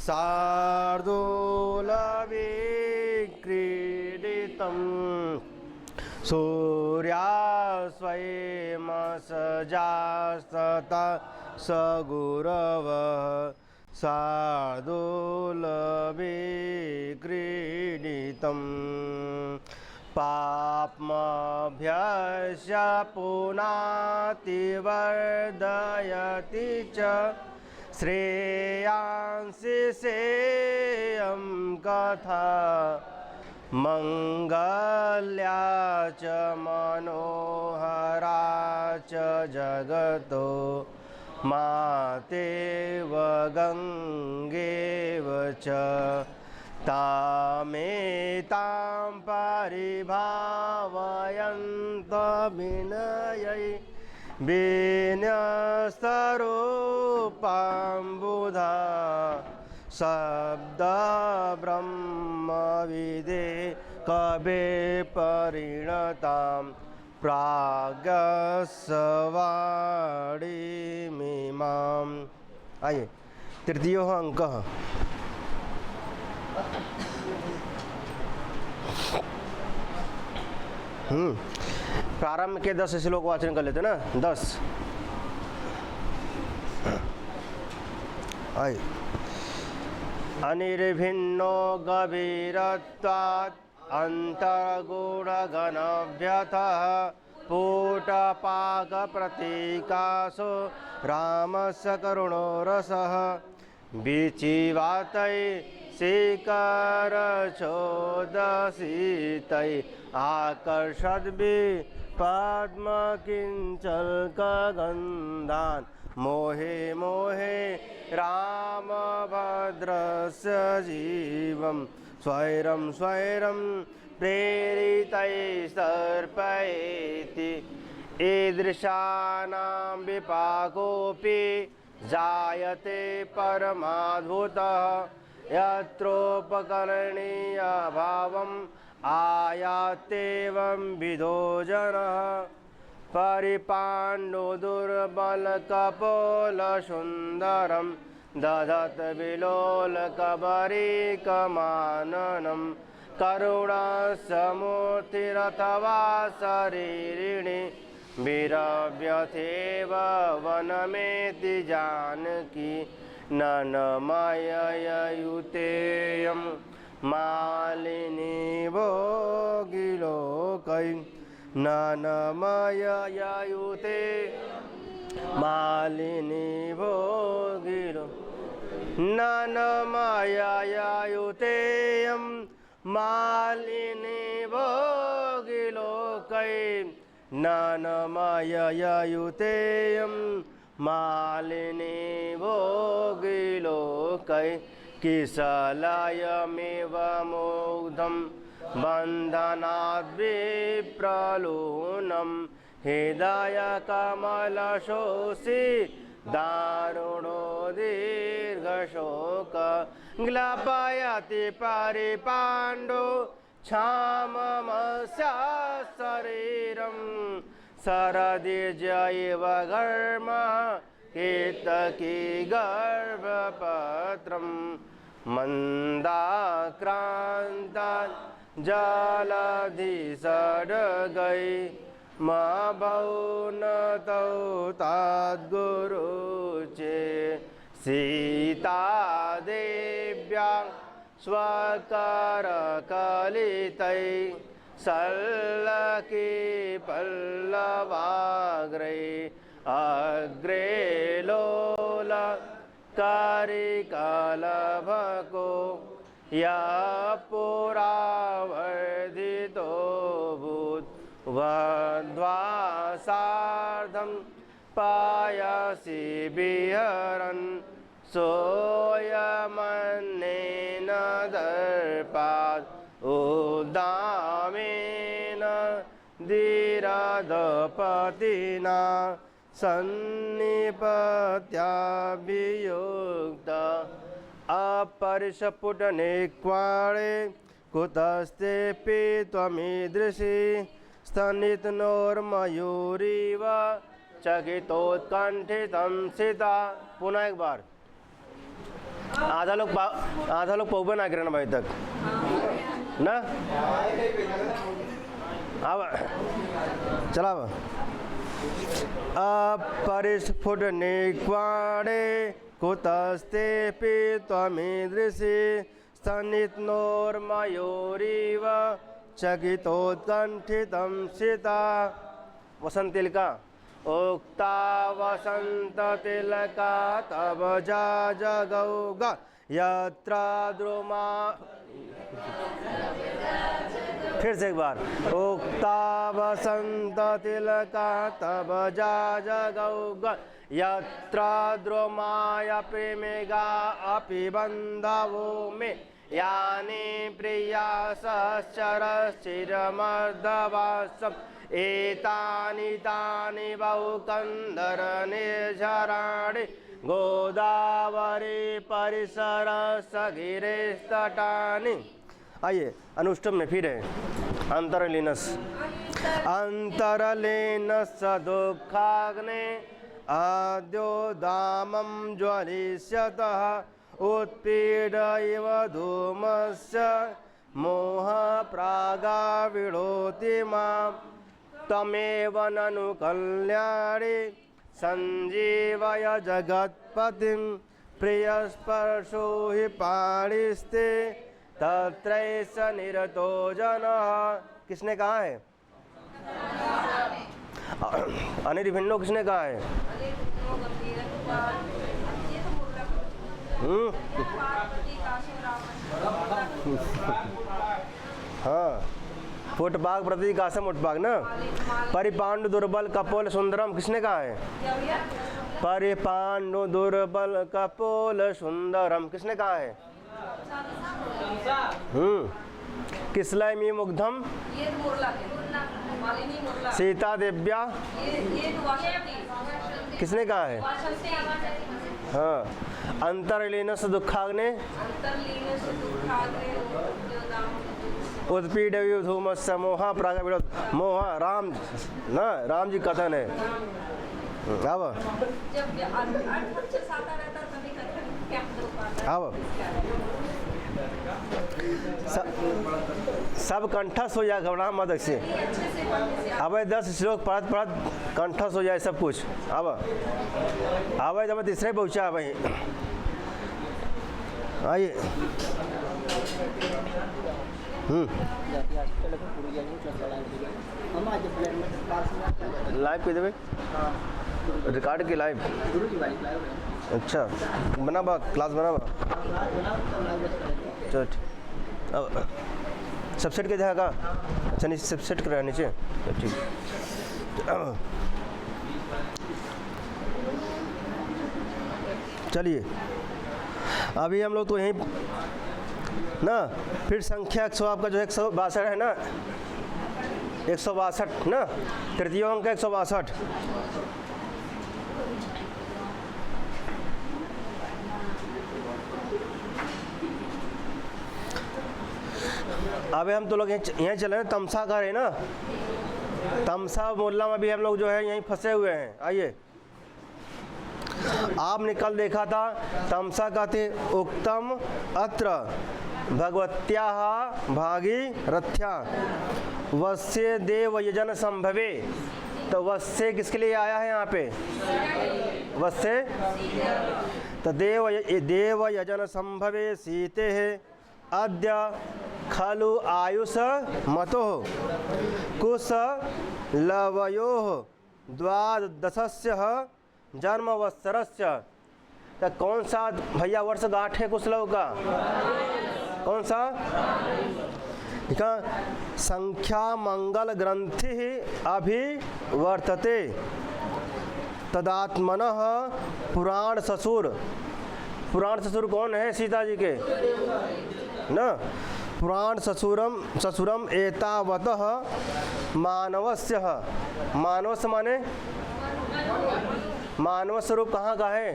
शार्दूलविक्रीडितं सूर्यास्वयमसजास्तता सगुरवः शार्दूलविक्रीडितम् पाप्मभ्यस्य पुनातिवर्धयति च श्रेयांसि सेयं कथा मङ्गल्या च मनोहरा च जगतो मातेव गङ्गेव च तामेतां परिभावयन्त विनयै विन्यस्तरूपां बुधा शब्दब्रह्मविदे कवे परिणतां प्राज्ञस्वाणीमिमाम्। आइए तृतीयो अंकः। प्रारंभ के 10 श्लोक वाचन कर लेते ना। 10 आई अनिर्भिन्नो गभीरत्वात् अन्तर्गूढघनव्यथः पूटपाकप्रतीकासो रामस्य करुणो रसः विचिवातै शिखरचोदसितै आकर्षद्भि पद्मकिञ्चल्कगन्धान् मोहे मोहे रामभद्रस्य जीवं स्वैरं स्वैरं प्रेरितैस्तर्पयति ईदृशानां विपाकोऽपि जायते परमाद्भुतः यत्रोपकरणीयभावम् आयात्येवं विधो जनः परिपाण्डुदुर्बलकपोलसुन्दरं दधत विलोलकबरीकमाननं करुणासमूर्तिरथवा शरीरिणि विरव्यथेव वनमेति जानकी ननमययुतेयं मालिनी भोगिलोकै ननमययुते मालिनी भोगिलो ननमययुतेयं मालिनी भोगिलोकै ननमययुतेयं मालिनी भोगिलोकै किशलयमेव मुग्धं बन्धनाद् विप्रलूनं हृदयकमलशोषि दारुणो दीर्घशोक ग्लपयति परिपाण्डु क्षाममस्य शरीरं शरदिर्जैव घर्म केतकी गर्भपत्रं मन्दाक्रान्ता जलधिसर्गै मभौनतौ तद्गुरुचे सीतादेव्यां स्वकरकलितै सल्लकी पल्लवाग्रै अग्रे लोलकारिकलभको यः पुरावर्धितोऽभूत् वध्वा सार्धं पायसि विहरन् सोऽयमन्नेन दर्पात् उद्दामेन धीरदपतिना सन्निपत्याभियुक्त अपरिस्फुटनिक्वाणे कुतस्तेऽपि त्वमीदृशी स्तनितनोर्मयूरिव चकितोत्कण्ठितं सीता। पुनः एक बार आधा लोग पौबे ना गिरना भाई तक ना। अब चला अपरिस्फुटनिक्वाणे कुतस्ते त्वमीदृशि स्तनितनोर्मयूरिव चकितोत्कण्ठितं सीता। वसंत तिलका उक्ता वसंत तिलका तब जा जगौगा यत्र द्रुमा। फिर से एक बार। उक्ता वसंत तिलका तब जा जगौगा यत्र द्रुमायपि मेघा अपि बन्धवो मे यानि प्रिया सश्चरश्चिरमर्दवासम् एतानि तानि बहुकन्धरनिर्झराणि गोदावरी परिसर सगिरेस्तटानि। आइए अनुष्टुप में फिर है अंतरलीनस। अंतरलीनस दुःखाग्ने आद्योदामं ज्वलिष्यतः उत्पीडयिव धूमस्य मोह प्रागाविडोति मां। तमेव ननु कल्याणि संजीवय जगत्पतिं प्रियस्पर्शो हि पाणिस्ते तत्रैष निरतो जनः। किसने कहा है? अनिर्भिन्नो किसने कहा है? हाँ, फुटबाग प्रति कासम उठबाग ना। परिपांडु दुर्बल कपोल सुंदरम किसने कहा है? परिपांडु दुर्बल कपोल सुंदरम किसने कहा है? किसलय मुग्धम सीता देव्या किसने कहा है? हाँ, अंतरलीनस दुःखाग्ने उत्पीडयिव धूमस्य मोह प्रागाविडोति। मोह राम ना, राम जी कथन है। अब सब कंठस्थ हो जाए, घबरा मत से। अब 10 श्लोक पढ़त पढ़त कंठस्थ हो जाए सब कुछ। अब जब मैं तीसरे पहुँचा भाई। आइए लाइव कर देवे रिकॉर्ड की लाइव। अच्छा बना बा क्लास बना बा। चलो अब सबसेट के जाएगा। अच्छा नीचे सबसेट कर नीचे ठीक। चलिए अभी हम लोग तो यहीं ना। फिर संख्या 100 आपका जो 162 है ना, 162 ना, तृतीय अंक 162। अभी हम तो लोग यहीं चले हैं। तमसा का है ना, तमसा मोहल्ला में भी हम लोग जो है यहीं फंसे हुए हैं। आइए आपने कल देखा था तमसा का थे उक्तम अत्र भगवत्याः भागीरथ्या वस्य देव यजन संभवे। तो वस्य किसके लिए आया है यहाँ पे? वस्य तो देव यजन संभवे सीते है अद्य खलु आयुष मतो कुश लवयोः द्वादशस्य जन्मवत्सरस्य। तो कौन सा भैया वर्ष गांठ है कुशलव का? कौन सा? देखा संख्या मंगल ग्रंथि अभिवर्तते तदात्मनः पुराण ससुर। पुराण ससुर कौन है? सीता जी के ना। पुराण ससुरम एतावतः मानवस्य। मानवस्य माने मानव स्वरूप कहाँ का है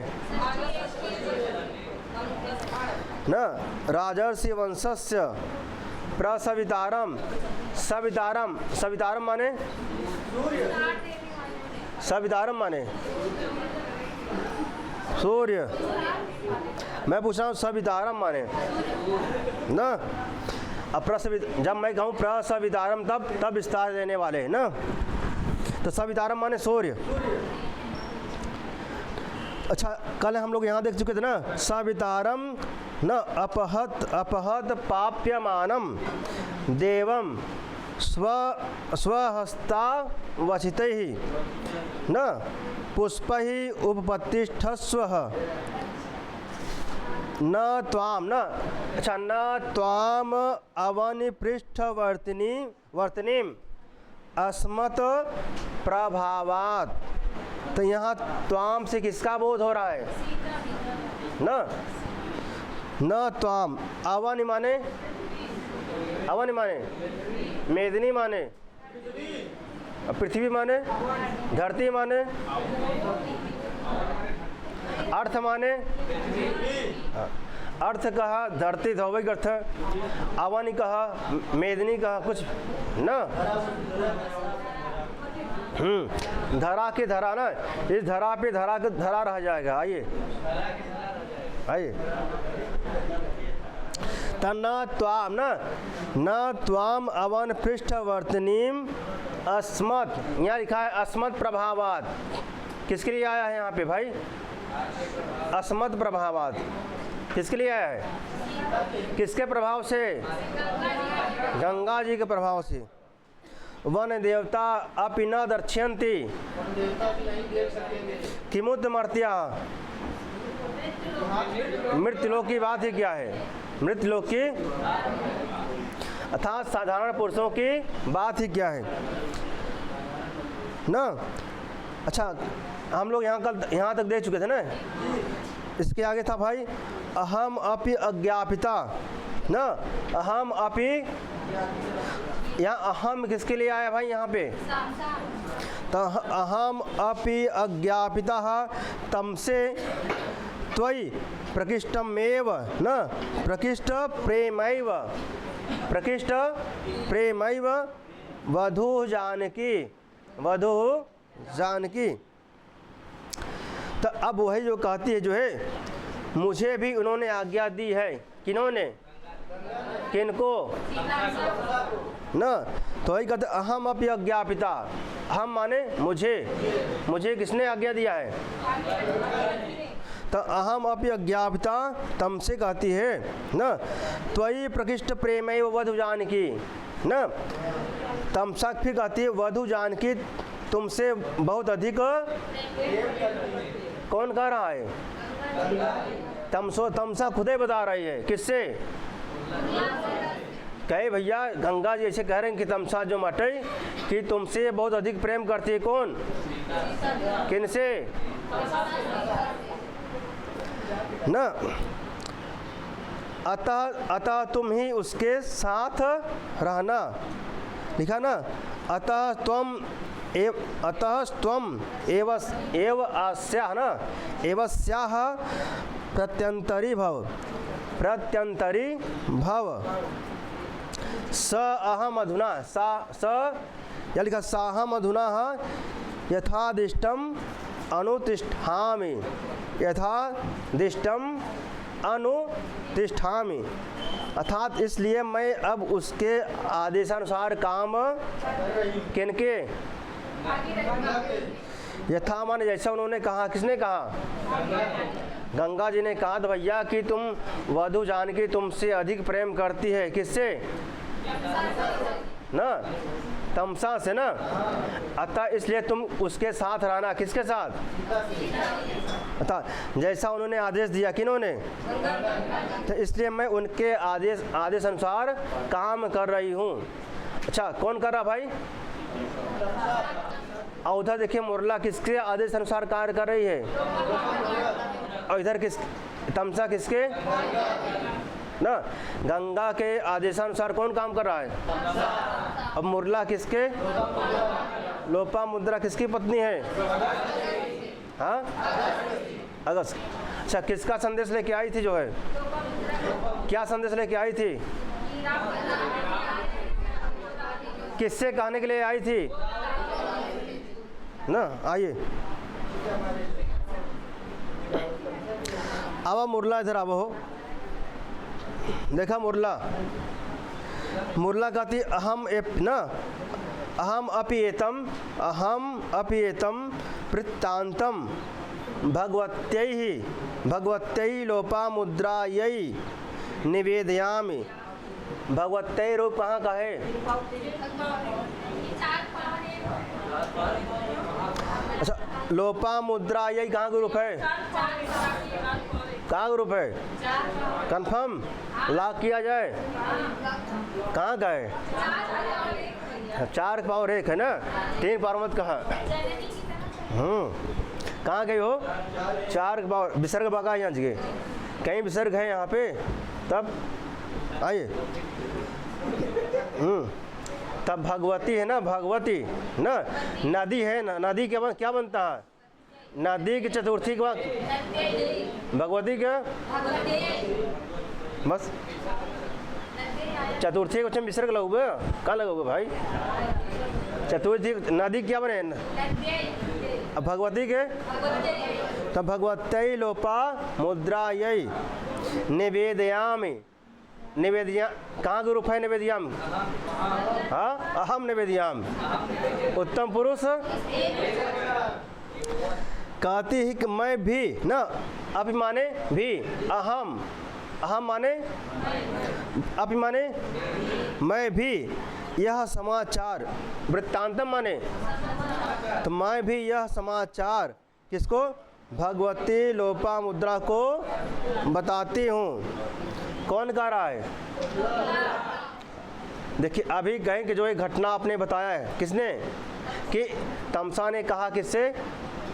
ना? राजर्षि वंशस्य प्रसवितारम। सवितारम माने सवितारम माने सूर्य। मैं पूछ रहा हूँ सवितारम माने ना। अब जब मैं कहूँ प्रसवितारम तब विस्तार देने वाले हैं ना। तो सवितारम माने सूर्य। अच्छा, कल हम लोग यहाँ देख चुके थे ना, सवितारम न अपहत पाप्यमानम देवम स्वहस्ता वचितैहि न पुष्पैहि उपपत्तिष्ठस्व न त्वाम न। अच्छा, न त्वाम अवनिपृष्ठवर्तिनीम अस्मत् प्रभावात्। तो यहाँ त्वाम से किसका बोध हो रहा है? न त्वाम। अवन माने मेदिनी माने पृथ्वी माने धरती माने अर्थ माने अर्थ कहा धरती धौविक अर्थ, अवनी कहा मेदिनी कहा कुछ ना। धरा के धरा ना, इस धरा पे धरा रह जाएगा। आइए तना त्वाम न त्वाम अवन पृष्ठवर्तनीम अस्मत्। यहाँ लिखा है अस्मत् प्रभावात्। किसके लिए आया है यहाँ पे भाई? अस्मत् प्रभावात् किसके लिए आया है? किसके प्रभाव से? गंगा जी के प्रभाव से। वन देवता अपि न दर्शयन्ति किमुत मर्त्या। मृत्युलोक की बात ही क्या है? मृत्युलोक की अर्थात साधारण पुरुषों की बात ही क्या है ना। अच्छा, हम लोग यहाँ तक देख चुके थे ना। इसके आगे था भाई अहम अपि अज्ञापिता ना। अहम अपि, यहाँ अहम किसके लिए आया भाई? यहाँ पे तो अहम अपि अज्ञापिता तमसे त्वयि प्रकृष्टमेव न प्रकृष्ट प्रेमैव वधू जानकी। तो अब वही जो कहती है जो है, मुझे भी उन्होंने आज्ञा दी है। किन्होंने? किनको ना। तो वही कहते अहम अपि अज्ञापिता। हम माने मुझे किसने आज्ञा दिया है? तो अहम अपि अज्ञापिता तमसे कहती है ना। त्वयि प्रकृष्ट प्रेमैव वधू जानकी ना। तमसा फिर कहती है वधू जानकी तुमसे बहुत अधिक। कौन कह रहा है? तमसा खुद ही बता रही है। किससे? कहे भैया गंगा जी ऐसे कह रहे हैं कि तमसा जो मटे कि तुमसे बहुत अधिक प्रेम करती है। कौन? किनसे ना। अतः तुम ही उसके साथ रहना। लिखा ना, अतः त्वम एव अस्याः न एवस्याः प्रत्यंतरी भव स अहम अधुना स या लिखा साहम अधुना यथादिष्टम अनुतिष्ठामि अर्थात इसलिए मैं अब उसके आदेशानुसार काम किनके? यथा माने जैसा उन्होंने कहा। किसने कहा? गंगा जी ने कहा तो भैया कि तुम वधू जानकी तुमसे अधिक प्रेम करती है। किससे ना? तमसा से ना। अतः इसलिए तुम उसके साथ रहना। किसके साथ? अतः जैसा उन्होंने आदेश दिया। किन्होंने? तो इसलिए मैं उनके आदेश अनुसार काम कर रही हूँ। अच्छा, कौन कर रहा भाई? और उधर देखिए मुरला किसके आदेश अनुसार कार्य कर रही है? और इधर तमसा किसके ना? गंगा के आदेशानुसार कौन काम कर रहा है? अब मुरला किसके? लोपा मुद्रा किसकी पत्नी है? हाँ, अगस्त। अच्छा, किसका संदेश लेके आई थी जो है? क्या संदेश लेके आई थी? किससे कहने के लिए आई थी ना? आइए अब मुरला इधर अब हो, देखा मुरला कहती अहम अहम अपि एतम वृत्तांतम भगवत्यै लोपामुद्रायै निवेदयामि। भगवत्यै रूप कहाँ का है? अच्छा, लोपामुद्रायै कहाँ का रूप है? कहाँ का रूप है? कंफर्म लॉक किया जाए? कहाँ का है? 4 पावर 1 है ना, 3 पावर मत कहा। कहाँ गई हो? 4 पावर विसर्ग बगा यहाँ जगह कहीं विसर्ग है यहाँ पे, तब आइए तब भगवती है ना, भगवती ना, नदी है ना, नदी के बाद क्या बनता है? नदी की चतुर्थी के बाद भगवती क्या बस चतुर्थी को विसर्ग लगोगे, कहाँ लगोगे भाई? चतुर्थी नदी क्या बने? अब भगवती के तब भगवत्यै लोपामुद्रायै निवेदयामि। निवेदया कहाँ का रूप है? निवेदयाम, हाँ अहम निवेदयाम। उत्तम पुरुष कहती ही कि मैं भी ना, अपि माने भी, अहम माने अपि माने मैं भी, यह समाचार वृत्तांतम माने तो मैं भी यह समाचार किसको? भगवती लोपामुद्रा को बताती हूँ। कौन कह रहा है? देखिए अभी कहें कि जो एक घटना आपने बताया है, किसने? कि तमसा ने कहा, किससे?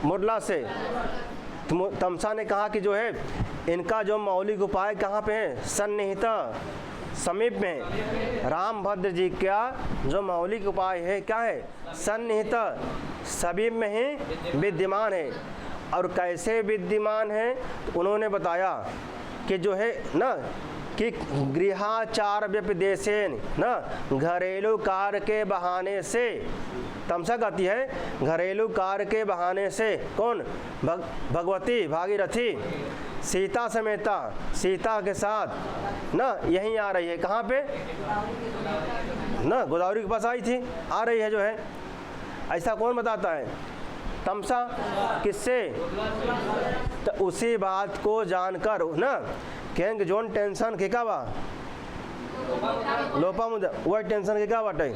मुरला से। तमसा ने कहा कि जो है इनका जो मौलिक उपाय कहाँ पे है? सन्निहित समीप में। रामभद्र जी का जो मौलिक उपाय है क्या है? सन्निहित समीप में ही विद्यमान है। और कैसे विद्यमान है? तो उन्होंने बताया कि जो है ना कि गृहाचार व्यपदेशेन ना, घरेलू कार्य के बहाने से। तमसा कहती है घरेलू कार्य के बहाने से। कौन? भगवती भागीरथी सीता समेता, सीता के साथ ना यहीं आ रही है। कहाँ पे? ना गोदावरी के पास आई थी, आ रही है जो है। ऐसा कौन बताता है? तमसा। किससे? तो उसी बात को जानकर ना कहेंगे जोन टेंशन के का बा लोपामुद्रा, वह टेंशन के क्या बाटे?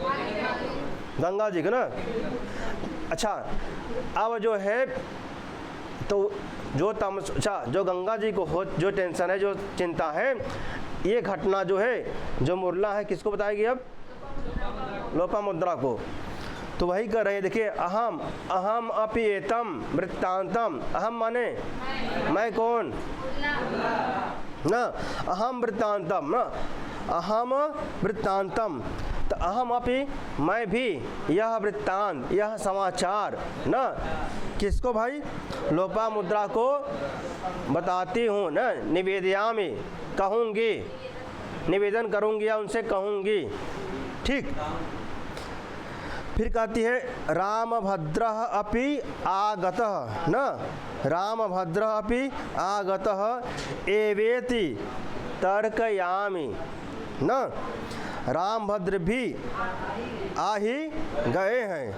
गंगा जी के ना। अच्छा अब जो है तो जो अच्छा जो गंगा जी को हो जो टेंशन है, जो चिंता है, ये घटना जो है जो मुरला है किसको बताएगी? अब लोपामुद्रा को। तो वही कर रहे हैं। देखिए अहम अपि एतम वृत्तांतम। अहम माने मैं कौन ना, अहम वृत्तांतम ना, अहम वृत्तांतम। तो अहम अपि मैं भी, यह वृत्तांत यह समाचार ना किसको भाई? लोपामुद्रा को बताती हूँ ना। निवेदयामि कहूँगी, निवेदन करूँगी या उनसे कहूँगी। ठीक। फिर कहती है रामभद्रः अपि आगतः न, रामभद्रः अपि आगतः एवेति तर्कयामि न। रामभद्र भी आ ही गए हैं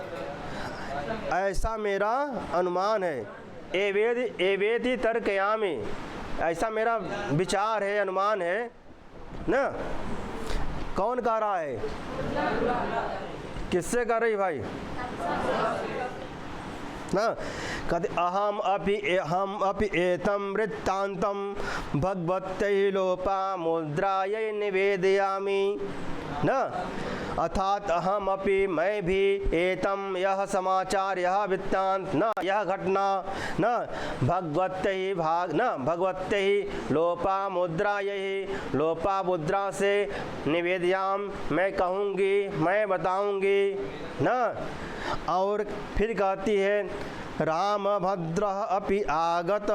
ऐसा मेरा अनुमान है। एवेति तर्कयामि ऐसा मेरा विचार है, अनुमान है ना। कौन कह रहा है? किससे कर रही भाई ना? कहते अहम अपि एतम वृत्तांतम भगवत्यै लोपामुद्रायै निवेदयामि न। अर्थात अहम अपि मैं भी एतम यह समाचार यह वृत्तांत न, यह घटना न भगवत्यै लोपामुद्रायै लोपामुद्रा से निवेदयाम मैं कहूँगी, मैं बताऊँगी न। और फिर कहती है रामभद्रः अपि आगत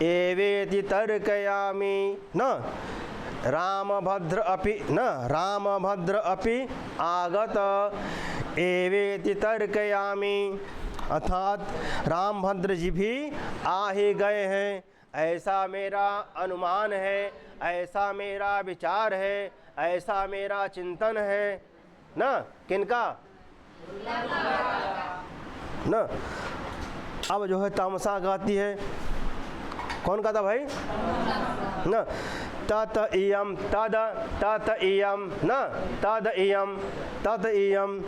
एवेति तर्कयामि न। रामभद्र अपि आगत एवेति तर्कयामि। अर्थात रामभद्र जी भी आ ही गए हैं ऐसा मेरा अनुमान है, ऐसा मेरा विचार है, ऐसा मेरा चिंतन है। ना किनका? ना। अब जो है तामसा गाती है, कौन गाता भाई? ना तत इयम तद तत इयम न तद इयम तद इयम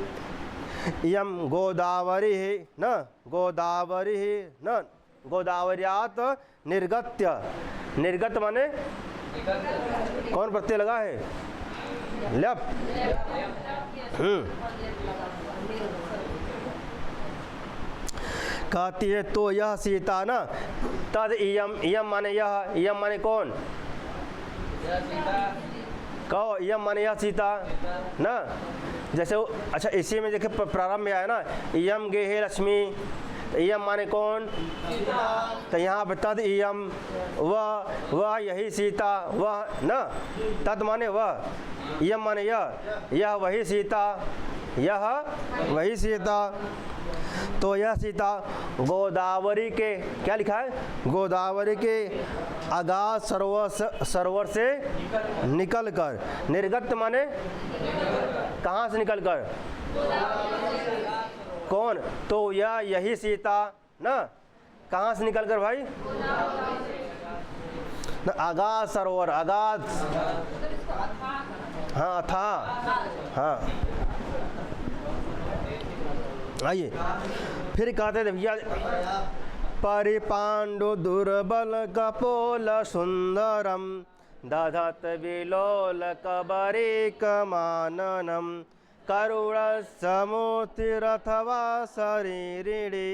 इयम गोदावरी न गोदावरी न गोदावरियात निर्गत्य। निर्गत माने कौन प्रत्यय लगा है? लप। कहती है तो यह सीता ना तद इयम, इयम माने यह, इयम माने कौन? कहो इयम माने यह सीता ना। जैसे वो अच्छा इसी में देखे प्रारंभ में आया ना इयम गेहे लक्ष्मी, इयम माने कौन? तो यहाँ पे तद इयम वह यही सीता, वह ना तद माने वह, इयम माने यह वही सीता, यह वही सीता। तो यह सीता गोदावरी के, क्या लिखा है? गोदावरी के अगाध सरोवर से निकल कर, निर्गत माने कहाँ से निकल कर? कौन? तो यही सीता ना कहाँ से निकल कर भाई? ना अगाध सरोवर, अगाध, हाँ था, हाँ। आइए फिर कहते थे भैया परिपांडु दुर्बल कपोल सुंदरम दधत विलोल कबरीक माननम करुण समुतिरथवा शरीरिणी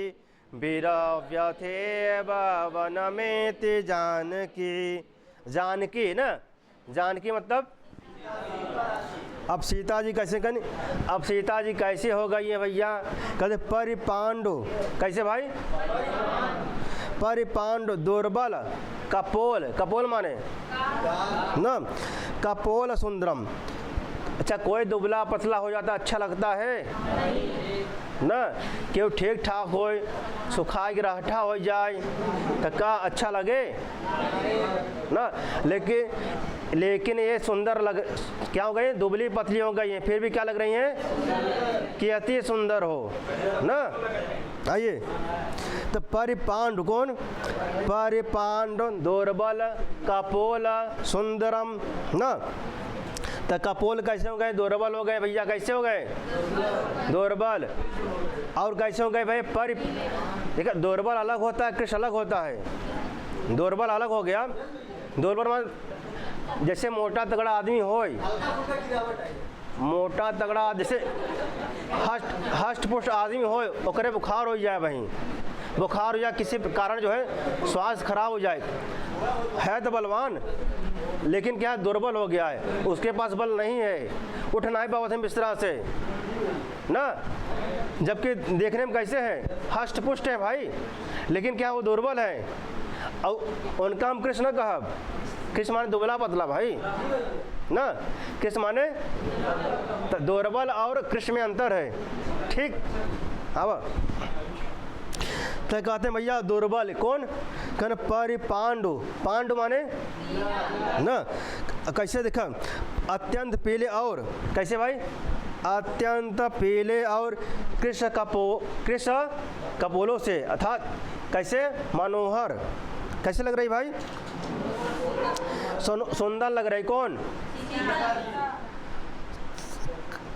विरव्यथे वनमेति जानकी। जानकी ना, जानकी मतलब अब सीता जी कैसे करें? अब सीता जी कैसे हो गई है भैया? कहते परिपांडु, कैसे भाई? परिपांडु दुर्बल कपोल, कपोल माने ना कपोल सुंदरम। अच्छा कोई दुबला पतला हो जाता अच्छा लगता है ना? क्यों ठीक ठाक हो, सुखा गिरहटा हो जाए तो क्या अच्छा लगे ना? लेकिन ये सुंदर लग, क्या हो गई? दुबली पतली हो गई हैं, फिर भी क्या लग रही हैं कि अति सुंदर हो ना। आइए तो परिपांडु कौन? परिपांडु दुर्बल कपोल सुंदरम ना। तो कपोल कैसे हो गए? दुर्बल हो गए भैया। कैसे हो गए? दुर्बल। और कैसे हो गए भाई? देखिए दुर्बल अलग होता है, कृष्ण अलग होता है। दुर्बल अलग हो गया। दुर्बल मान जैसे मोटा तगड़ा आदमी हो, मोटा तगड़ा जैसे हष्ट पुष्ट आदमी हो, ओकरे बुखार हो जाए, वहीं बुखार हो जाए किसी कारण जो है स्वास्थ्य खराब हो जाए, है तो बलवान लेकिन क्या दुर्बल हो गया है, उसके पास बल नहीं है, उठ नहीं पावत है बिस्तरा से ना। जबकि देखने में कैसे है? हष्ट पुष्ट है भाई, लेकिन क्या वो दुर्बल है। और उनका हम कृष्ण कहा, कृष्ण माने दुबला पतला भाई ना। कृष्ण माने तो दुर्बल और कृष्ण में अंतर है, ठीक। अब तो कहते हैं भैया दुर्बल कौन? कहने परिपांडु, पांडु माने ना। कैसे देखा? अत्यंत पीले और कैसे भाई? अत्यंत पीले और कृष्ण कपोलों से, अर्थात कैसे मनोहर, कैसे लग रही भाई? सुंदर लग रही। कौन?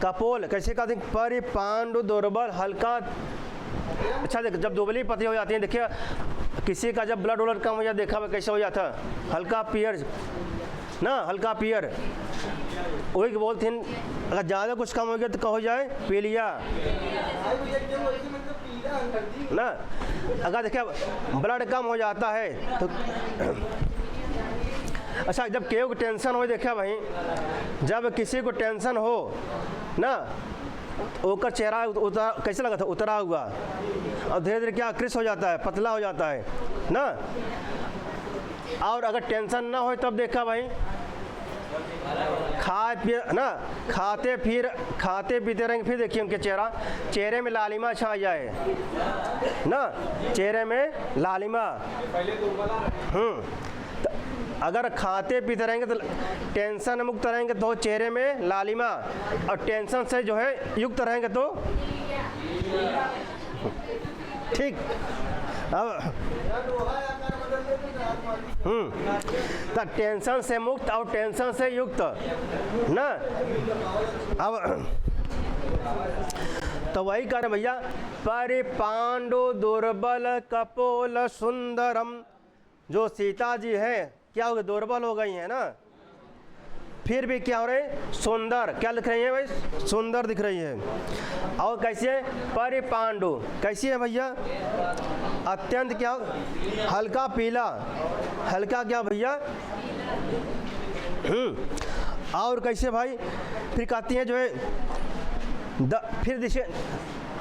कपोल। कैसे कहते हैं? परिपांडु दुर्बल हल्का। अच्छा देख, जब दुबली पतली हो जाती है, देखिए किसी का जब ब्लड व्लड कम हो जाता, देखा कैसे हो जाता? हल्का पियर ना, हल्का पियर। वही बोलते हैं अगर ज़्यादा कुछ कम हो गया तो क्या हो जाए? पीलिया ना। अगर देखिए ब्लड कम हो जाता है तो अच्छा जब केहू को टेंशन हो, देखा भाई जब किसी को टेंशन हो ना, ओकर चेहरा कैसे लगा था? उतरा हुआ, और धीरे धीरे क्या कृष हो जाता है, पतला हो जाता है ना। और अगर टेंशन ना हो तब देखा भाई खाए पिए ना, खाते पीते रहेंगे। फिर देखिए उनके चेहरे में लालिमा छा जाए ना, चेहरे में लालिमा। अगर खाते पीते रहेंगे तो टेंशन मुक्त रहेंगे तो चेहरे में लालिमा, और टेंशन से जो है युक्त रहेंगे तो ठीक। अब तो टेंशन से मुक्त और टेंशन से युक्त ना। अब तो वही कह रहे भैया, परिपांडु दुर्बल कपोल सुंदरम। जो सीता जी है क्या हो गए, दुर्बल हो गई है ना, फिर भी क्या हो रहे, सुंदर। क्या लिख रही है भाई, सुंदर दिख रही है। और कैसी है, परिपांडु कैसी है भैया, अत्यंत क्या, हल्का पीला, हल्का क्या भैया। और कैसे भाई, फिर कहती है जो है फिर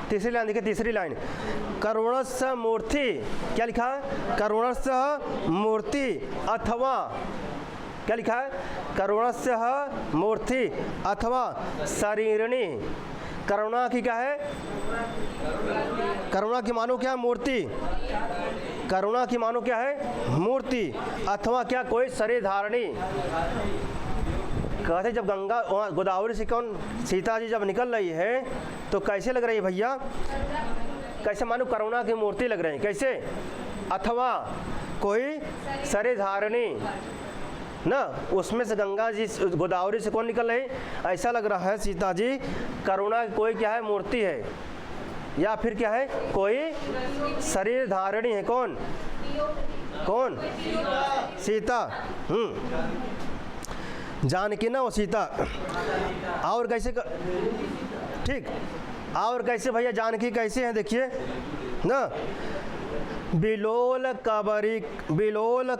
तीसरी लाइन देखिए, तीसरी लाइन, करुणस्य मूर्ति। क्या लिखा है, करुणस्य मूर्ति अथवा, क्या लिखा है, करुणस्य मूर्ति अथवा शरीरणी। करुणा की क्या है, करुणा की मानो क्या है, मूर्ति। करुणा की मानो क्या है, मूर्ति, अथवा क्या, कोई शरीर धारणी। कहते जब गंगा गोदावरी से कौन सीता जी जब निकल रही है तो कैसे लग रही है भैया, कैसे मानो करुणा की मूर्ति लग रही है। कैसे, अथवा कोई शरीर धारणी ना, उसमें से गंगा जी गोदावरी से कौन निकल रही, ऐसा लग रहा है सीता जी करुणा की कोई क्या है, मूर्ति है, या फिर क्या है, कोई शरीर धारणी है। कौन कौन, सीता। जानकी ना वो सीता। और कैसे ठीक, और कैसे भैया जानकी कैसे हैं देखिए ना, बिलोल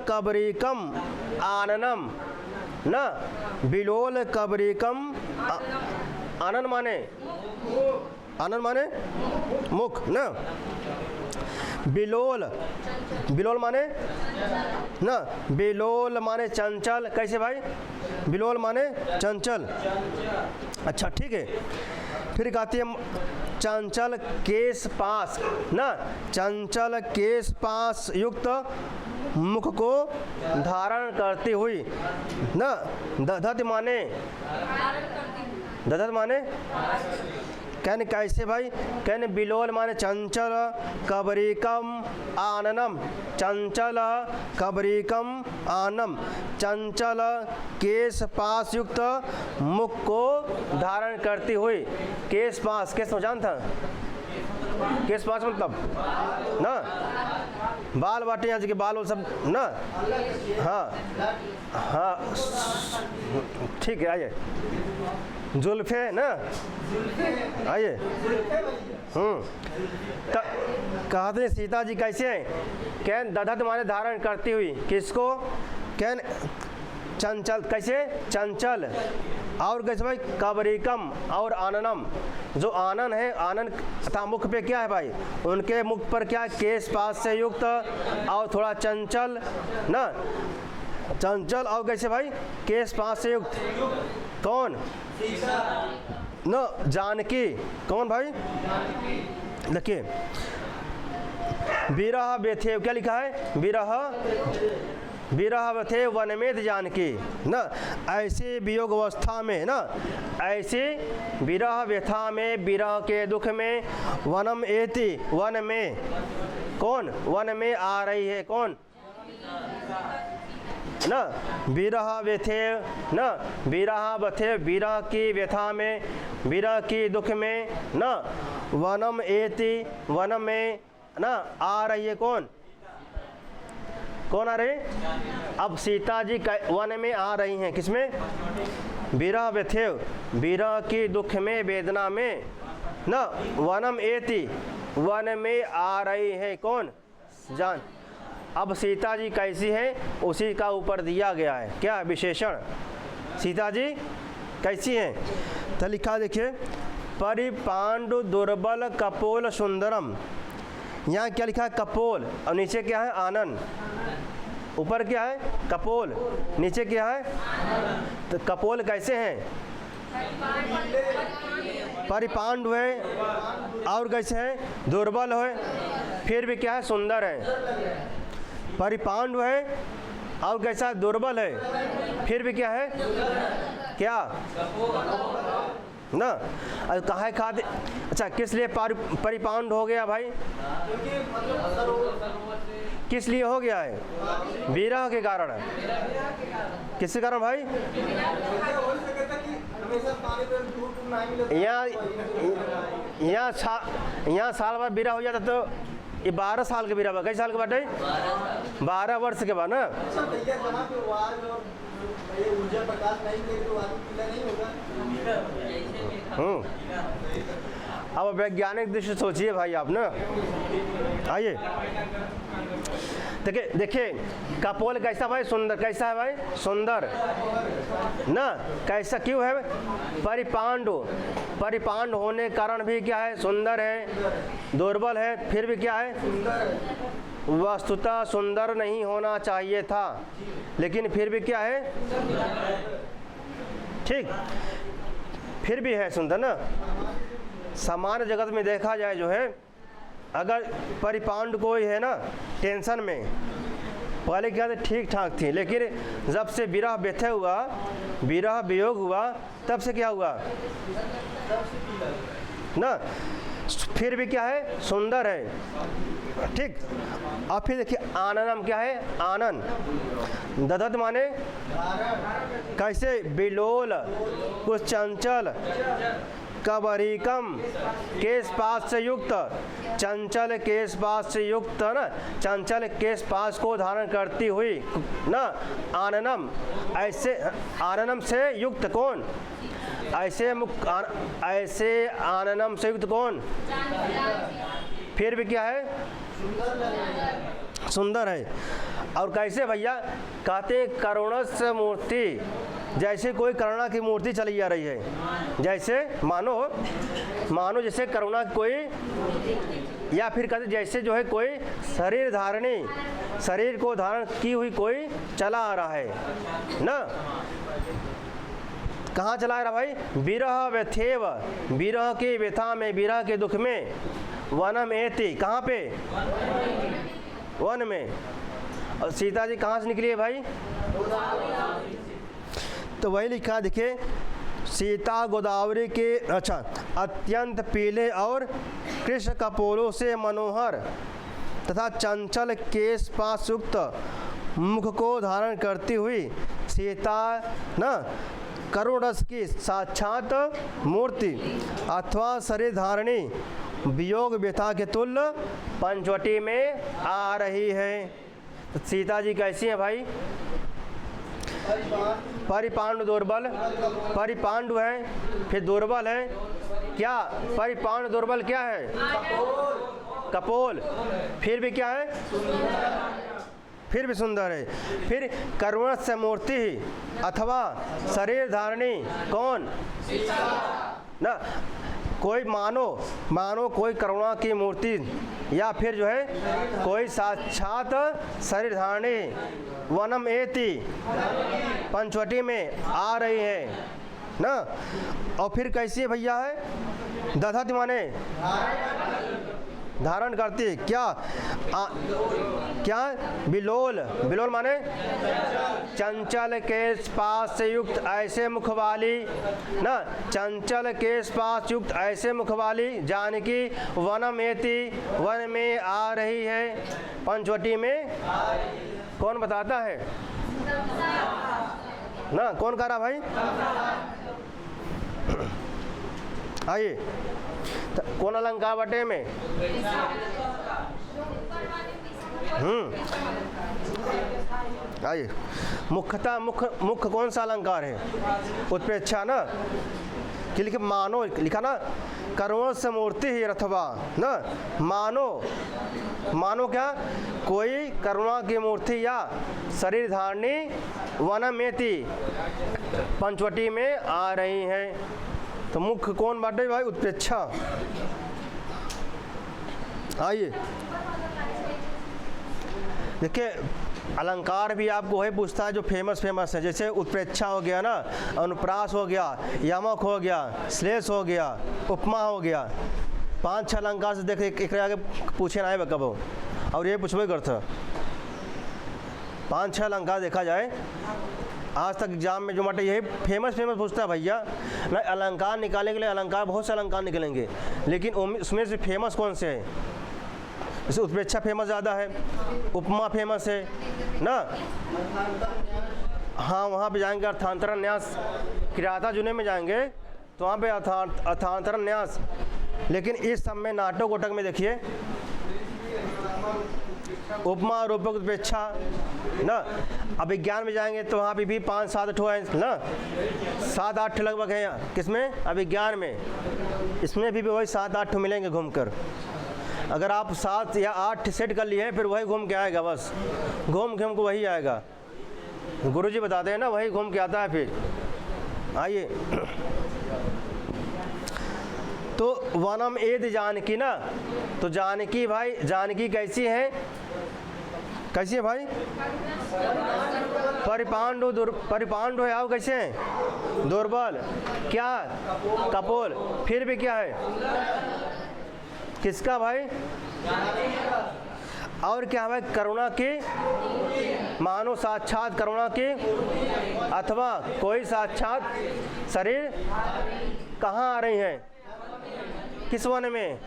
कबरिकम आननम ना, बिलोल कबरिकम आनन माने, आनंद माने मुख ना, बिलोल, बिलोल माने ना, बिलोल माने चंचल। कैसे भाई, बिलोल माने चंचल। अच्छा ठीक है, फिर कहती है चंचल केश पास ना, चंचल केश पास युक्त मुख को धारण करती हुई ना, दधत माने, दधत माने कहने कैसे भाई, कहने बिलोल माने चंचल, कबरिकम आननम, चंचल कबरिकम आनम, चंचल केश पास युक्त मुख को धारण करती हुई। केश पास, केश जान था, केश पास मतलब ना बाल बाटे, यहाँ के बाल वो सब ना। हाँ हाँ ठीक है, आइए जुल्फे ना, आइए। कहते सीता जी कैसे हैं, कह दधत माने धारण करती हुई, किसको, कह चंचल, कैसे चंचल। और कैसे भाई, कबरिकम और आननम, जो आनन है, आनन तथा मुख पे क्या है भाई, उनके मुख पर क्या, केश पास से युक्त और थोड़ा चंचल ना, चंचल। और कैसे भाई, केश पास से युक्त। कौन न, जानकी। कौन भाई, देखिए विरह व्यथे, क्या लिखा है, विरह, विरह व्यथे वनमेत जानकी ना, ऐसे वियोग अवस्था में ना, ऐसे विरह व्यथा में, विरह के दुख में, वनम एति, वन में, कौन, वन में आ रही है, कौन ना, विरह व्यथे ना, विरह व्यथे, विरह की व्यथा में, विरह की दुख में ना, वनम एति, वन में ना आ रही है। कौन कौन आ रही, अब सीता जी वन में आ रही हैं, किसमें, विरह व्यथे, विरह की दुख में, वेदना में ना, वनम एति, वन में आ रही है। कौन, जान। अब सीता जी कैसी है उसी का ऊपर दिया गया है, क्या विशेषण, सीता जी कैसी हैं। तो लिखा देखिए, परिपांडु दुर्बल कपोल सुंदरम। यहाँ क्या लिखा है, कपोल, और नीचे क्या है, आनन ऊपर क्या है? कपोल। नीचे क्या है? तो कपोल कैसे हैं? परिपांडु है। और कैसे हैं? दुर्बल है। फिर भी क्या है? सुंदर है। परिपांडु है और कैसा है? दुर्बल है। फिर भी क्या है? क्या ना? कहाँ खाते? अच्छा, किस लिए परिपांडु हो गया भाई? किस लिए हो गया है? विरह के कारण। किसके कारण भाई? यहाँ साल भर विरह हो जाता तो ये 12 साल के विरह। कई साल के बाटे? 12 वर्ष के बाद ना। अब वैज्ञानिक दृष्टि सोचिए भाई आप ना। आइए देखिए कपोल कैसा भाई? सुंदर। कैसा है भाई? सुंदर ना। कैसा क्यों है? परिपांडु। परिपांडु होने के कारण भी क्या है? सुंदर है। दुर्बल है फिर भी क्या है? वस्तुतः सुंदर नहीं होना चाहिए था, लेकिन फिर भी क्या है? ठीक, फिर भी है सुंदर ना। सामान्य जगत में देखा जाए जो है, अगर परिपांडु कोई है ना टेंशन में, पहले क्या थे? ठीक ठाक थी, लेकिन जब से विरह व्यथय हुआ, विरह वियोग हुआ, तब से क्या हुआ ना? फिर भी क्या है? सुंदर है। ठीक। अब फिर देखिए आननम क्या है? आनन। दधत माने कैसे? बिलोल, कुछ चंचल, कबरीकम, केश पास से युक्त, चंचल केश पास से युक्त ना, चंचल केश पास को धारण करती हुई ना। आननम, ऐसे आननम से युक्त कौन? ऐसे आननम से युक्त कौन? फिर भी क्या है? सुंदर है। और कैसे भैया? कहते करुणस मूर्ति, जैसे कोई करुणा की मूर्ति चली जा रही है। जैसे मानो जैसे करुणा कोई, या फिर कहते जैसे जो है कोई शरीर धारणी, शरीर को धारण की हुई कोई चला आ रहा है ना। कहाँ चला आ रहा भाई? विरह व्यथेव, विरह की व्यथा में, विरह के दुख में, वनम एति, कहाँ पे? वन में। और सीता जी कहाँ से निकली है भाई? तो वही लिखा देखिए, सीता गोदावरी के, अच्छा, अत्यंत पीले और कृष्ण कपोलों से मनोहर तथा चंचल केश पास युक्त मुख को धारण करती हुई सीता ना करुण रस की साक्षात मूर्ति अथवा शरीर धारणी वियोग व्यथा के तुल्य पंचवटी में आ रही है। तो सीता जी कैसी हैं भाई? परिपांडु दुर्बल, परिपांडु है, फिर दुर्बल है। क्या परिपांडु दुर्बल क्या है? कपोल। फिर भी क्या है? फिर भी सुंदर है। फिर करुण से मूर्ति अथवा शरीर धारणी कौन ना? कोई मानो कोई करुणा की मूर्ति, या फिर जो है कोई साक्षात शरीर धारणी वनम एति पंचवटी में आ रही है ना। और फिर कैसी है भैया? है दधत माने धारण करती। क्या क्या? बिलोल। बिलोल माने चंचल केश पास से युक्त ऐसे मुख वाली ना, चंचल केश पास युक्त ऐसे मुख वाली जानकी वनमेति, वन में आ रही है, पंचवटी में। कौन बताता है ना? कौन कह रहा भाई? आइए, कौन अलंकार बटे में? आइए, मुख्यतः मुख्य कौन सा अलंकार है? उत्प्रेक्षा ना। कि लिखे मानो, लिखा ना करुण से मूर्ति ही रथवा ना। मानो क्या? कोई करुणा की मूर्ति या शरीर धारणी वनमेति पंचवटी में आ रही हैं। तो मुख्य कौन बाटे भाई? उत्प्रेक्षा। आइए देखिए अलंकार भी आपको वही पूछता है जो फेमस है, जैसे उत्प्रेक्षा हो गया ना, अनुप्रास हो गया, यमक हो गया, श्लेष हो गया, उपमा हो गया। 5-6 अलंकार से देख एक आगे पूछे ना है कब, और ये पूछबे करता। 5-6 अलंकार देखा जाए आज तक एग्जाम में जो मटे यही फेमस पूछता है भैया ना। अलंकार निकालने के लिए अलंकार बहुत से अलंकार निकलेंगे, लेकिन उसमें से फेमस कौन से है? जैसे उत्प्रेक्षा फेमस ज़्यादा है, उपमा फेमस है ना। हाँ, वहाँ पे जाएंगे अर्थांतरण न्यास, किराता जुने में जाएंगे तो वहाँ पे अर्थांतरण न्यास। लेकिन इस सब में नाटक वोटक में देखिए उपमा रूपक उत्प्रेक्षा ना। अभिज्ञान में जाएंगे तो वहाँ पे भी 5-7 ठो है ना, 7-8 लगभग है यहाँ। किसमें? अभिज्ञान में। इसमें भी वही 7-8 ठो मिलेंगे घूमकर। अगर आप 7 या 8 सेट कर लिए हैं फिर वही घूम के आएगा, बस घूम के हमको वही आएगा। गुरुजी बताते हैं ना, वही घूम के आता है फिर। आइए तो वनम एद जानकी ना, तो जानकी भाई, जानकी कैसी है? कैसी है भाई? परिपांडु है। आओ कैसे हैं? दुर्बल। क्या? कपोल। फिर भी क्या है? किसका भाई? और क्या भाई? करुणा की, मानो साक्षात करुणा की, अथवा कोई साक्षात शरीर कहाँ आ रही है? किस वन में?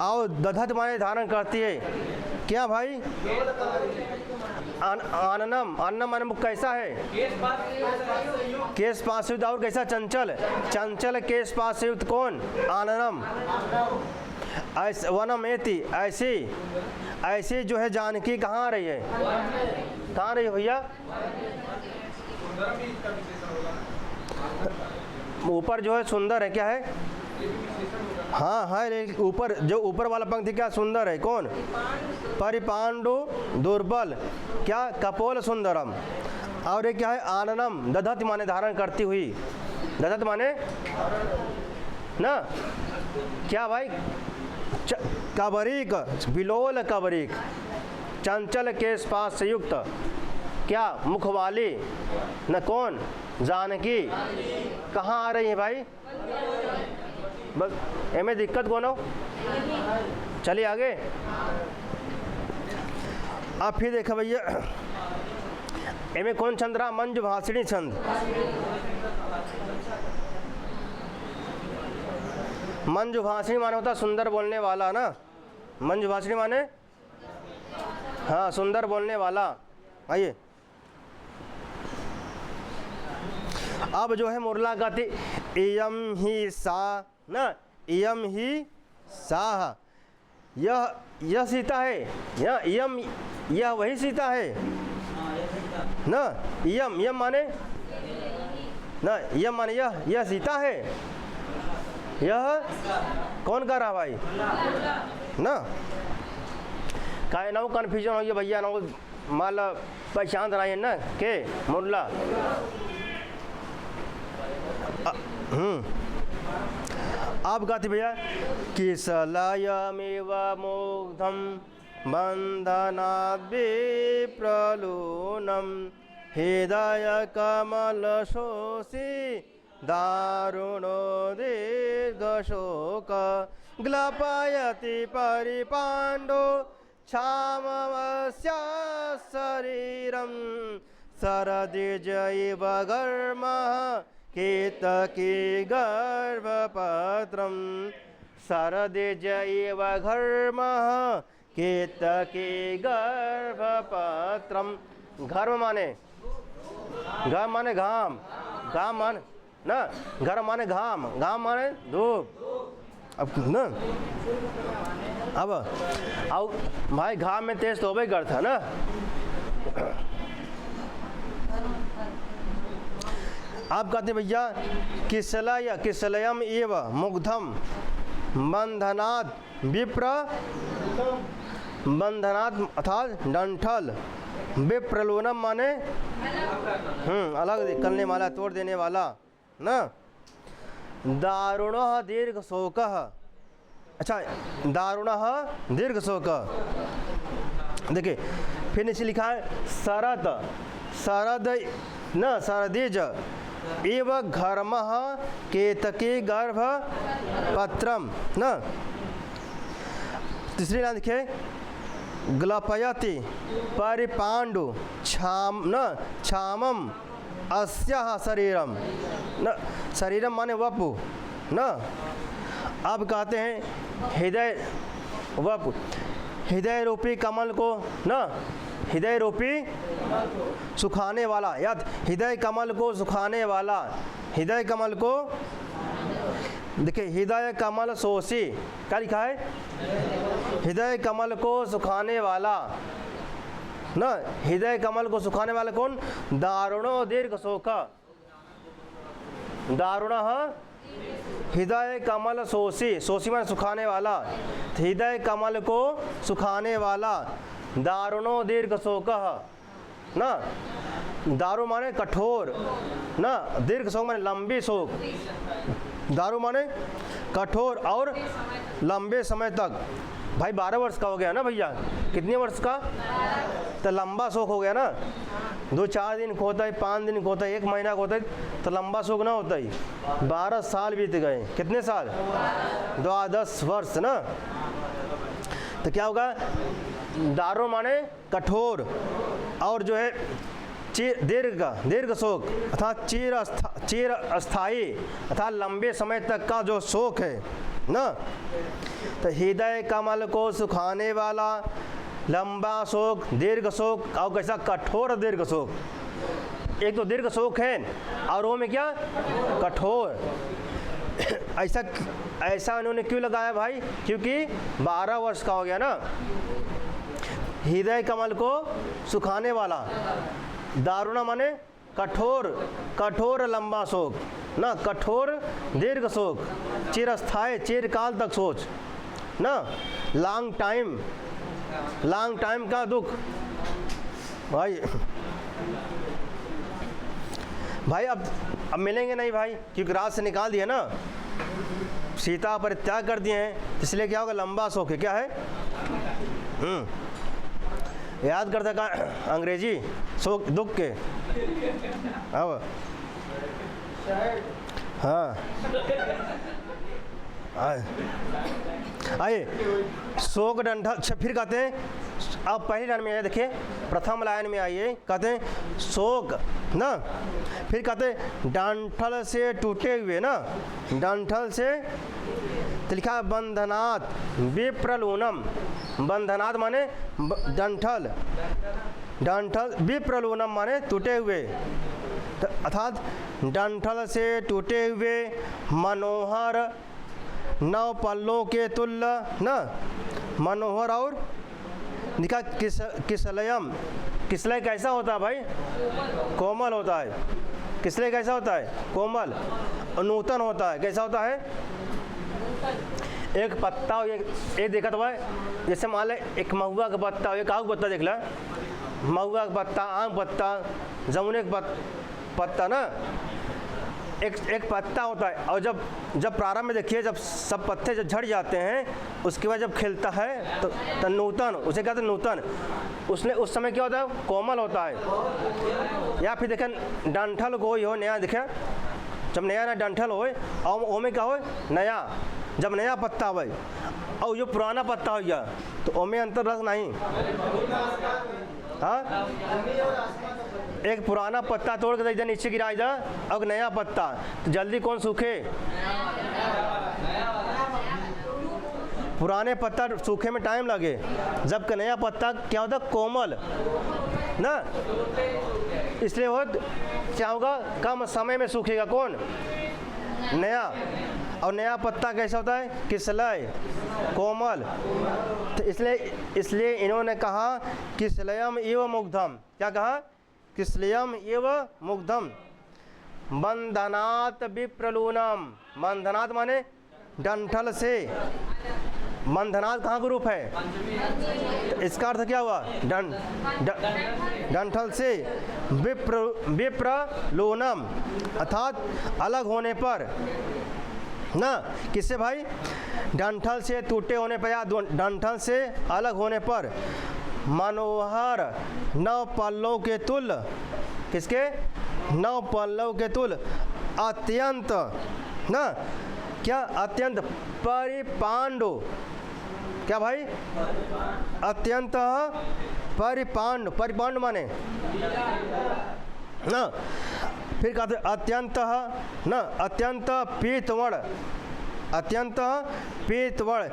और दधत माने धारण करती है। क्या भाई? आननम। अन्नम माने मुख कैसा है? केश पास युक्त। और कैसा? चंचल। चंचल केश पास युक्त कौन? आननम। ऐसे वनम एति, ऐसी जो है जानकी कहाँ आ रही है? कहाँ आ रही है भैया? ऊपर जो है सुंदर है। क्या है? हाँ है, ऊपर जो ऊपर वाला पंक्ति क्या सुंदर है? कौन? परिपांडु दुर्बल। क्या? कपोल सुंदरम। और ये क्या है? आननम। दधत माने धारण करती हुई। दधत माने ना। क्या भाई? कबरीक, बिलोल कबरीक, चंचल केश पास से युक्त। क्या? मुख वाली न। कौन? जानकी। कहाँ आ रही है भाई? बस एमे दिक्कत कौन हो? चलिए आगे। अब फिर देखा भैया एमे कौन छंद रहा? मंजु भाषिणी छंद। मंजु भाषिणी माने होता सुंदर बोलने वाला ना। मंजु भाषिणी माने हाँ सुंदर बोलने वाला। आइए अब जो है मुरला गाती इयम ही सा ना, इयम ही सा। यह सीता है। यह वही सीता है ना। यम माने ना, यम माने यह सीता है। यह कौन कर रहा भाई ना? का ना कन्फ्यूजन हो गया भैया ना, मान लो पहचान रहा है ना के मुरला। आप कहते भैया किसलयमेव मुग्धं बंधनाद् विप्रलूनं हृदय कमलशोषि दारुणो दीर्घशोक ग्लपयति परिपाण्डो क्षामवस्य शरीरं शरदिर्जैव घर्मः केतकी गर्भपत्रं शरदिर्जैव घर्मः केतकी गर्भपत्रं। घर्म माने घाम, मान ना। घर माने घाम माने धूप। अब ना अब भाई घाम में तेज तो होबे करता ना। आप कहते भैया किसलयम एव मुग्धम बंधनात् विप्र, बंधनात् अर्थात डंठल, विप्रलूनम माने अलग करने वाला, तोड़ देने वाला ना। दारुणः दीर्घ शोकः। अच्छा, दारुणः दीर्घ शोक। देखिए फिर नीचे लिखा है शरद, शरद न शरदिज एव घर्मः केतकी गर्भ पत्रम न। तीसरी लाइन देखिए ग्लपयति परिपांडु छाम न छामम अस्याः शरीरम न। शरीरम माने वपु न। अब कहते हैं हृदय वपु, हृदय रूपी कमल को न, हृदय रूपी सुखाने वाला, या हृदय कमल को सुखाने वाला, हृदय कमल को देखिए हृदय कमल सोसी, क्या लिखा है? हृदय कमल को सुखाने वाला न। हृदय कमल को सुखाने वाला कौन? दारुणो दीर्घ शोक, दारुण हृदय कमल सोसी, सोसी में सुखाने वाला, हृदय कमल को सुखाने वाला, दारुणो दीर्घ शोक न। दारू माने कठोर न, दीर्घ शोक माने लंबी शोक। दारू माने कठोर और लंबे समय तक। भाई 12 वर्ष का हो गया ना भैया, कितने वर्ष का? तो लंबा शोक हो गया ना। 2-4 दिन को होता है, 5 दिन को होता है, 1 महीना को होता है, तो लंबा शोक ना होता ही। 12 साल बीत गए, कितने साल? 12 वर्ष ना। तो क्या होगा? दारू माने कठोर और जो है दीर्घ शोक अर्थात चिर अस्थाई अर्थात लंबे समय तक का जो शोक है ना। तो हृदय कमल को सुखाने वाला लंबा शोक, दीर्घ शोक और कैसा? कठोर दीर्घ शोक। एक तो दीर्घ शोक है और वो में क्या? कठोर। ऐसा इन्होंने क्यों लगाया भाई? क्योंकि 12 वर्ष का हो गया ना। हृदय कमल को सुखाने वाला, दारुणा माने कठोर, कठोर लंबा शोक ना, कठोर दीर्घ शोक, चिरस्थायी चिरकाल तक सोच ना, लॉन्ग टाइम, लॉन्ग टाइम का दुख। भाई भाई अब मिलेंगे नहीं भाई, क्योंकि रात से निकाल दिया ना, सीता परित्याग कर दिए हैं, इसलिए क्या होगा? लंबा शोक है। क्या है? याद करते का अंग्रेजी शोक दुख के। अब हाँ आइए शोक डंठल। अच्छा फिर कहते हैं, अब पहली लाइन में आइए, देखिए प्रथम लाइन में आइए, कहते हैं शोक ना। फिर कहते हैं डंठल से टूटे हुए ना, डंठल से तो लिखा है बंधनात् विप्रलूनम। बंधनात् माने डंठल, डंठल विप्रलूनम माने टूटे हुए, अर्थात डंठल से टूटे हुए मनोहर नव पल्लों के तुल्य न। मनोहर और लिखा किसलयम। किसलय कैसा होता है भाई? कोमल होता है। किसलय कैसा होता है? कोमल, नूतन होता है। कैसा होता है? एक पत्ता हो, एक देखा तो भाई, जैसे मान ले एक महुआ का पत्ता हो, एक आग पत्ता देख ला, महुआ का पत्ता, आम पत्ता, जमुने का पत्ता ना, एक पत्ता होता है। और जब प्रारंभ में देखिए, जब सब पत्ते जब झड़ जाते हैं, उसके बाद जब खिलता है तो नूतन, उसे कहते हैं नूतन। उसने उस समय क्या होता है? कोमल होता है। या फिर देखें डंठल कोई हो नया, देखें जब नया नया डंठल हो और ओमे क्या हो? नया, जब नया पत्ता हो और जो पुराना पत्ता हो गया तो ओमे अंतर रस नहीं। हाँ, एक पुराना पत्ता तोड़ के इधर नीचे गिरा इधर, और नया पत्ता, तो जल्दी कौन सूखे? पुराने पत्ता सूखे में टाइम लगे, जबकि नया पत्ता क्या होता? कोमल ना। इसलिए वो क्या होगा? कम समय में सूखेगा। कौन? नया। और नया पत्ता कैसा होता है? किसलय, कोमल। तो इसलिए इन्होंने कहा किसलयम एव मुग्धम। क्या कहा? किसलयम एव मुग्धम बंधनात् विप्रलूनम। बंधनात् माने डंठल से। बंधनात् कहाँ का रूप है? तो इसका अर्थ क्या हुआ? डंठल से विप्रलूनम अर्थात अलग होने पर ना। किससे भाई? डंठल से टूटे होने पर या डंठल से अलग होने पर मनोहर नव पल्लव के तुल्य, किसके? नव पल्लव के तुल्य, अत्यंत ना, क्या? अत्यंत परिपांडु, क्या भाई? अत्यंत परिपांडु, परिपांडु माने ना, फिर कहते अत्यंत ना, अत्यंत पीतवर्ण, अत्यंत पीतवर्ण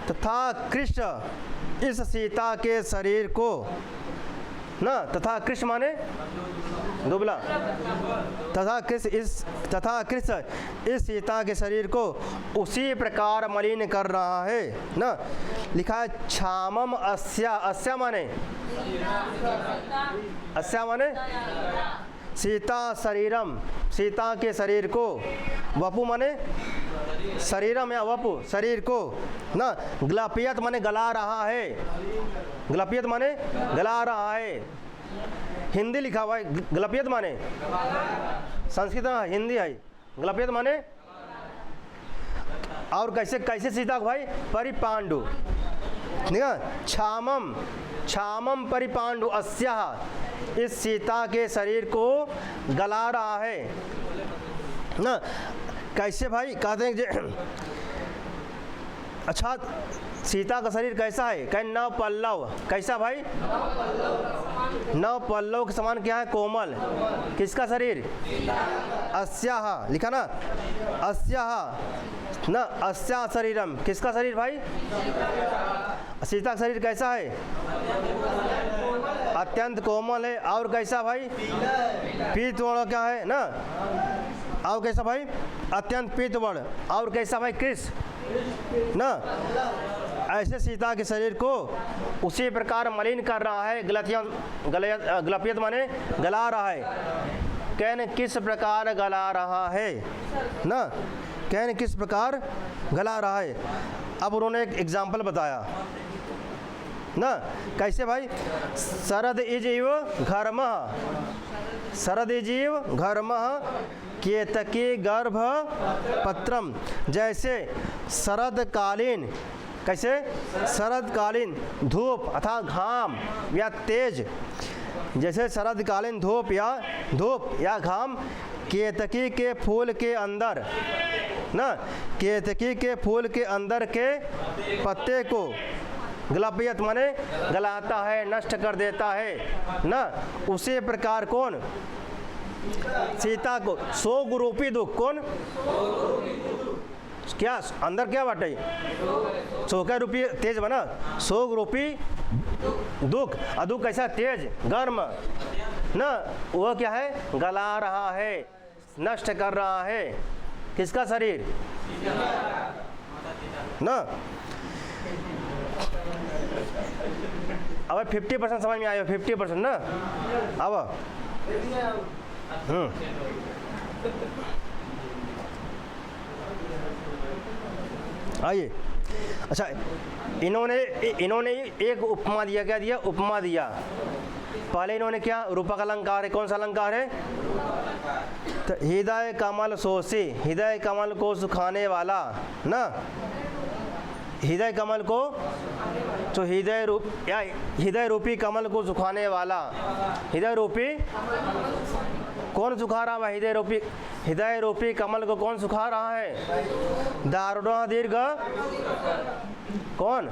तथा कृष्ण इस सीता के शरीर को ना, तथा कृष्ण माने दुबला, तथा कृष्ण इस सीता के शरीर को उसी प्रकार मलिन कर रहा है ना। लिखा है क्षामम अस्या, अस्या माने, अस्या माने सीता शरीरम, सीता के शरीर को, वपु माने शरीरम या वपु शरीर को ना, ग्लपियत माने गला रहा है, ग्लपियत माने गला रहा है। हिंदी लिखा हुआ है ग्लपियत माने, संस्कृत में हिंदी है, ग्लपियत माने। और कैसे कैसे सीता को भाई? परिपांडु, ठीक है, क्षामम, क्षामम परिपांडु अस्याह, इस सीता के शरीर को गला रहा है ना। कैसे भाई? कहते हैं कि अच्छा सीता का शरीर कैसा है? कहीं नव पल्लव, कैसा भाई? नव पल्लव के समान क्या है? कोमल। किसका शरीर? अस्याह, लिखा ना, अस्याह ना, अस्या शरीरम, किसका शरीर भाई? सीता का शरीर कैसा है? अत्यंत कोमल है। और कैसा भाई? पीतवर्ण, क्या है ना, और कैसा भाई? अत्यंत पीतवर्ण। और कैसा भाई? कृष्ण ना, ऐसे सीता के शरीर को उसी प्रकार मलिन कर रहा है, ग्लपियत माने गला रहा है। कहने किस प्रकार गला रहा है ना, कहने किस प्रकार गला रहा है। अब उन्होंने एक एग्जाम्पल बताया ना, कैसे भाई? शरद इजीव घर्म, शरद इजीव घर्म केतकी गर्भ पत्रम, जैसे शरदकालीन, कैसे? शरदकालीन धूप अथवा घाम या तेज, जैसे शरदकालीन धूप या घाम केतकी के फूल के अंदर ना, केतकी के फूल के अंदर के पत्ते को ग्लपियत माने गलाता है, नष्ट कर देता है ना। उसी प्रकार कौन? सीता को शोक रूपी दुख, कौन? क्या अंदर क्या बाटे? शोक रूपी तेज बना, शोक रूपी दुख, दुख कैसा? तेज गर्म ना, वो क्या है? गला रहा है, नष्ट कर रहा है। किसका शरीर ना? अब 50% समझ में आया, 50% ना। अब आइए, अच्छा इन्होंने एक उपमा दिया, क्या दिया? उपमा दिया। पहले इन्होंने क्या? रूपक अलंकार है, कौन सा अलंकार है? तो हृदय कमल सोसी, हृदय कमल को सुखाने वाला ना, हृदय कमल को, तो हृदय रूपी कमल को सुखाने वाला, हृदय रूपी कौन सुखा रहा है? हृदय रूपी कमल को कौन सुखा रहा है? दारुण दीर्घ, कौन?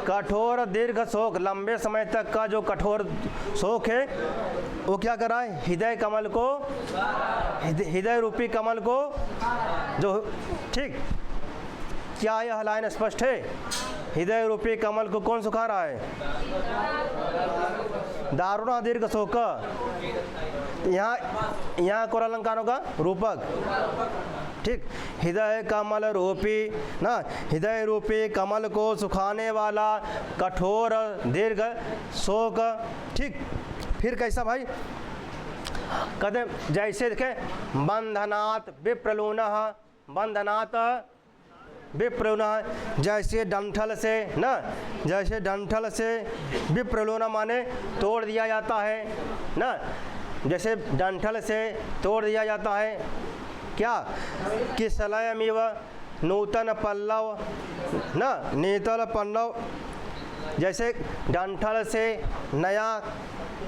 कठोर दीर्घ शोक, लंबे समय तक का जो कठोर शोक है वो क्या कर रहा है? हृदय कमल को, हृदय रूपी कमल को जो, ठीक, क्या यह लाइन स्पष्ट है? हृदय रूपी कमल को कौन सुखा रहा है? दारुण दीर्घ शोक। यहाँ कौन अलंकार होगा? रूपक, ठीक। हृदय कमल रूपी ना, हृदय रूपी कमल को सुखाने वाला कठोर दीर्घ शोक, ठीक। फिर कैसा भाई? कहते जैसे देखे बंधनात् विप्रलूनः, बंधनात् विप्रलूनः, जैसे डंठल से ना, जैसे डंठल से विप्रलूनः माने तोड़ दिया जाता है ना, जैसे डंठल से तोड़ दिया जाता है। क्या? किसलयमिव नूतन पल्लव ना, नीतल पल्लव जैसे डंठल से नया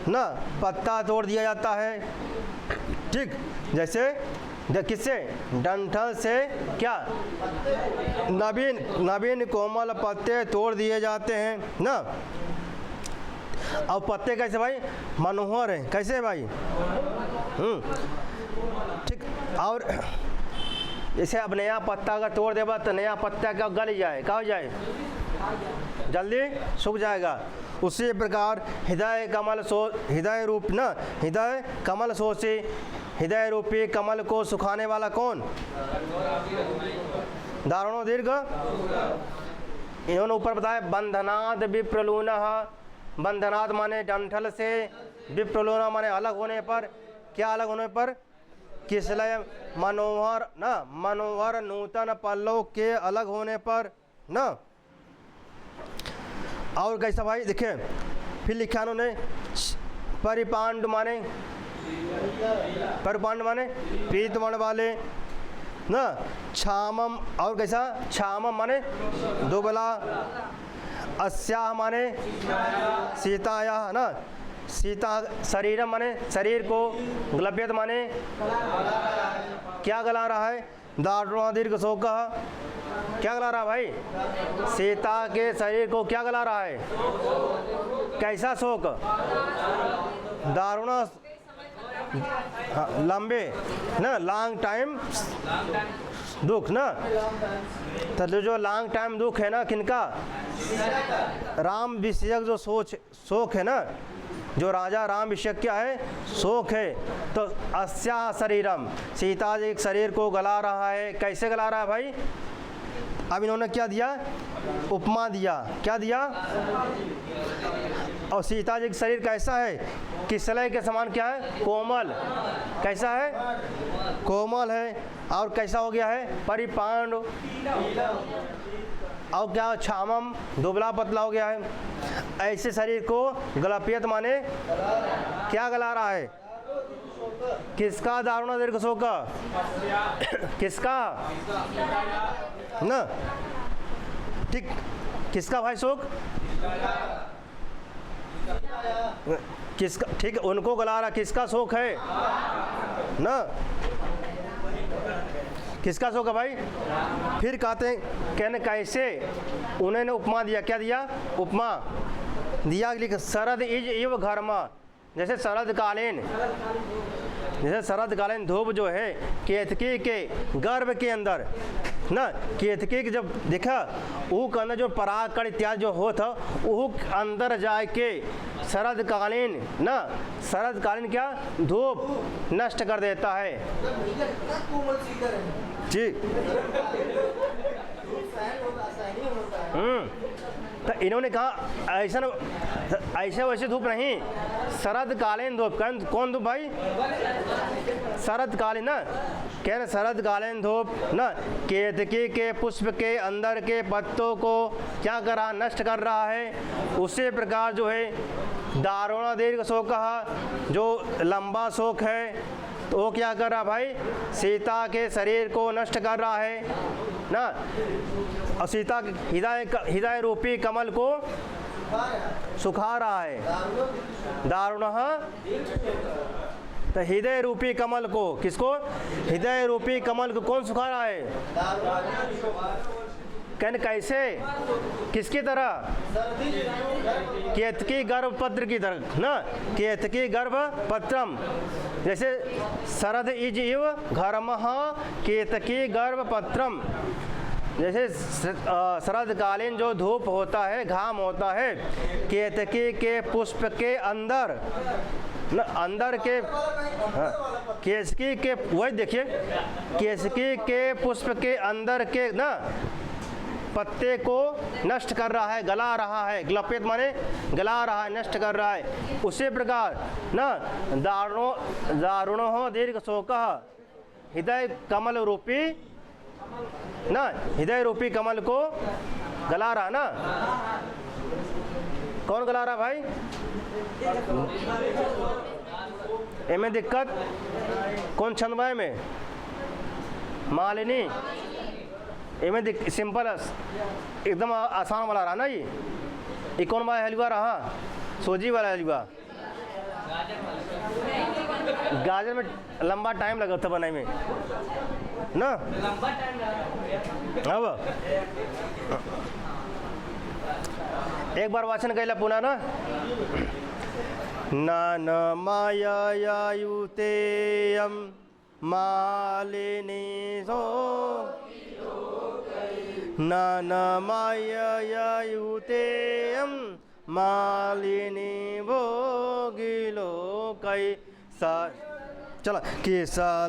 ना पत्ता तोड़ दिया जाता है, ठीक, जैसे किससे, डंठल से क्या, नवीन कोमल पत्ते तोड़ दिए जाते हैं ना। अब पत्ते कैसे भाई, मनोहर है, कैसे है भाई, ठीक। और जैसे अब नया पत्ता अगर तोड़ देगा तो नया पत्ता क्या गल जाए, क्या हो जाए, जल्दी सूख जाएगा। उसी प्रकार हृदय कमल सोचे, हृदय रूपी कमल को सुखाने वाला कौन, दारुणो दीर्घ। इन्होंने ऊपर बताया बंधनाद विप्रलूनः, बंधनाद माने डंठल से, विप्रलूनः माने अलग होने पर, क्या अलग होने पर, किसलय मनोहर ना, मनोहर नूतन पल्लव के अलग होने पर ना। और कैसा भाई देखिए, फिर लिखा उन्होंने परिपांड माने, परिपांड माने पीतवर्ण वाले ना, छामम, और कैसा, छामम माने दुबला, अस्याह माने सीताया ना, सीता शरीरम माने शरीर को, ग्लभ्यत माने क्या गला रहा है, दारुणा दीर्घ शोक, क्या गला रहा है भाई, सीता के शरीर को क्या गला रहा है, कैसा शोक, दारुणा, लंबे ना, लॉन्ग टाइम दुख ना। तो जो लॉन्ग टाइम दुख है ना किनका, राम विषयक जो शोक है ना, जो राजा राम विषयक क्या है, शोक है। तो अस्या शरीरम, सीता जी एक शरीर को गला रहा है, कैसे गला रहा है भाई, अब इन्होंने क्या दिया, उपमा दिया, क्या दिया, और सीता जी का शरीर कैसा है, किसलय के समान क्या है, कोमल, कैसा है, कोमल है, और कैसा हो गया है, परिपांड, और क्या, छामम, दुबला पतला हो गया है। ऐसे शरीर को गलपियत माने क्या गला रहा है, किसका, दारुणा दीर्घ शोक, किसका ना, ठीक, किसका भाई शोक, किसका, ठीक, उनको गला रहा, किसका शोक है ना, किसका शोक है भाई। फिर कहते हैं, कहने कैसे, उन्होंने उपमा दिया, क्या दिया, उपमा दिया, लिख शरद इज इव घरमा, जैसे शरदकालीन धूप जो है केतकी के गर्भ के अंदर ना, केतकी के जब देखा वो के अंदर जो परागकण इत्यादि जो हो था वो अंदर जाके शरदकालीन ना, शरदकालीन क्या धूप नष्ट कर देता है जी। तो इन्होंने कहा ऐसा वैसे धूप नहीं, शरदकालीन धूप, कौन धूप भाई, शरदकालीन ना, कह रहे शरदकालीन धूप ना, केतकी के पुष्प के अंदर के पत्तों को क्या कर रहा, नष्ट कर रहा है। उसी प्रकार जो है दारुणा दीर्घ शोक, जो लंबा शोक है, तो वो क्या कर रहा भाई, सीता के शरीर को नष्ट कर रहा है ना, और सीता हृदय रूपी कमल को सुखा रहा है, दारुणः। तो हृदय रूपी कमल को, किसको, हृदय रूपी कमल को कौन सुखा रहा है, कहने कैसे, किसकी तरह, केतकी गर्भपत्र की तरह ना, केतकी गर्भपत्रम, जैसे शरद इज इव घर्मः केतकी गर्भपत्रम, जैसे शरदकालीन जो धूप होता है, घाम होता है, केतकी के पुष्प के अंदर न, अंदर के केसकी के, वही देखिए केसकी के पुष्प के अंदर के ना पत्ते को नष्ट कर रहा है, गला रहा है, ग्लपित माने गला रहा है, नष्ट कर रहा है। उसी प्रकार ना दारुणो दीर्घ शोकः, हृदय कमल रूपी ना, हृदय रूपी कमल को गला रहा ना, कौन गला रहा भाई, इनमें दिक्कत कौन छंदवाय में, मालिनी, इनमें सिंपल एकदम आसान वाला रहा ना, ये ये कौन वाला हलवा रहा? सूजी वाला हलवा। गाजर में लंबा टाइम लगा था बनाने में ना। अब एक बार वाचन कैला पुनः ना। न मायायुतेयं मालिनी सो न मायायुतेयं मालिनी भोगिलोकै सा। चला किसलयमिवमूढं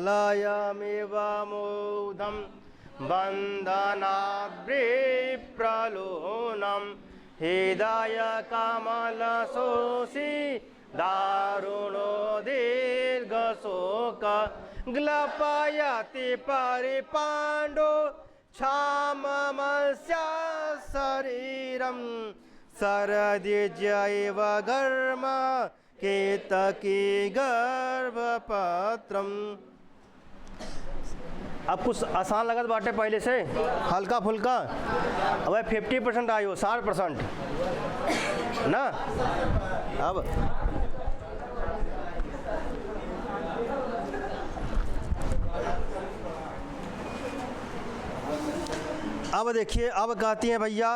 बन्धनाद्विप्रलोनं हृदय कमलशोषि दारुणो दीर्घशोक ग्लपयति परिपाण्डो क्षाममस्य शरीरं शरदिजैव घर्म केतकी गर्भपत्रम। अब कुछ आसान लगत बाटे पहले से, हल्का फुल्का। अब 50% आई हो, 60% ना। अब देखिए, अब कहती हैं भैया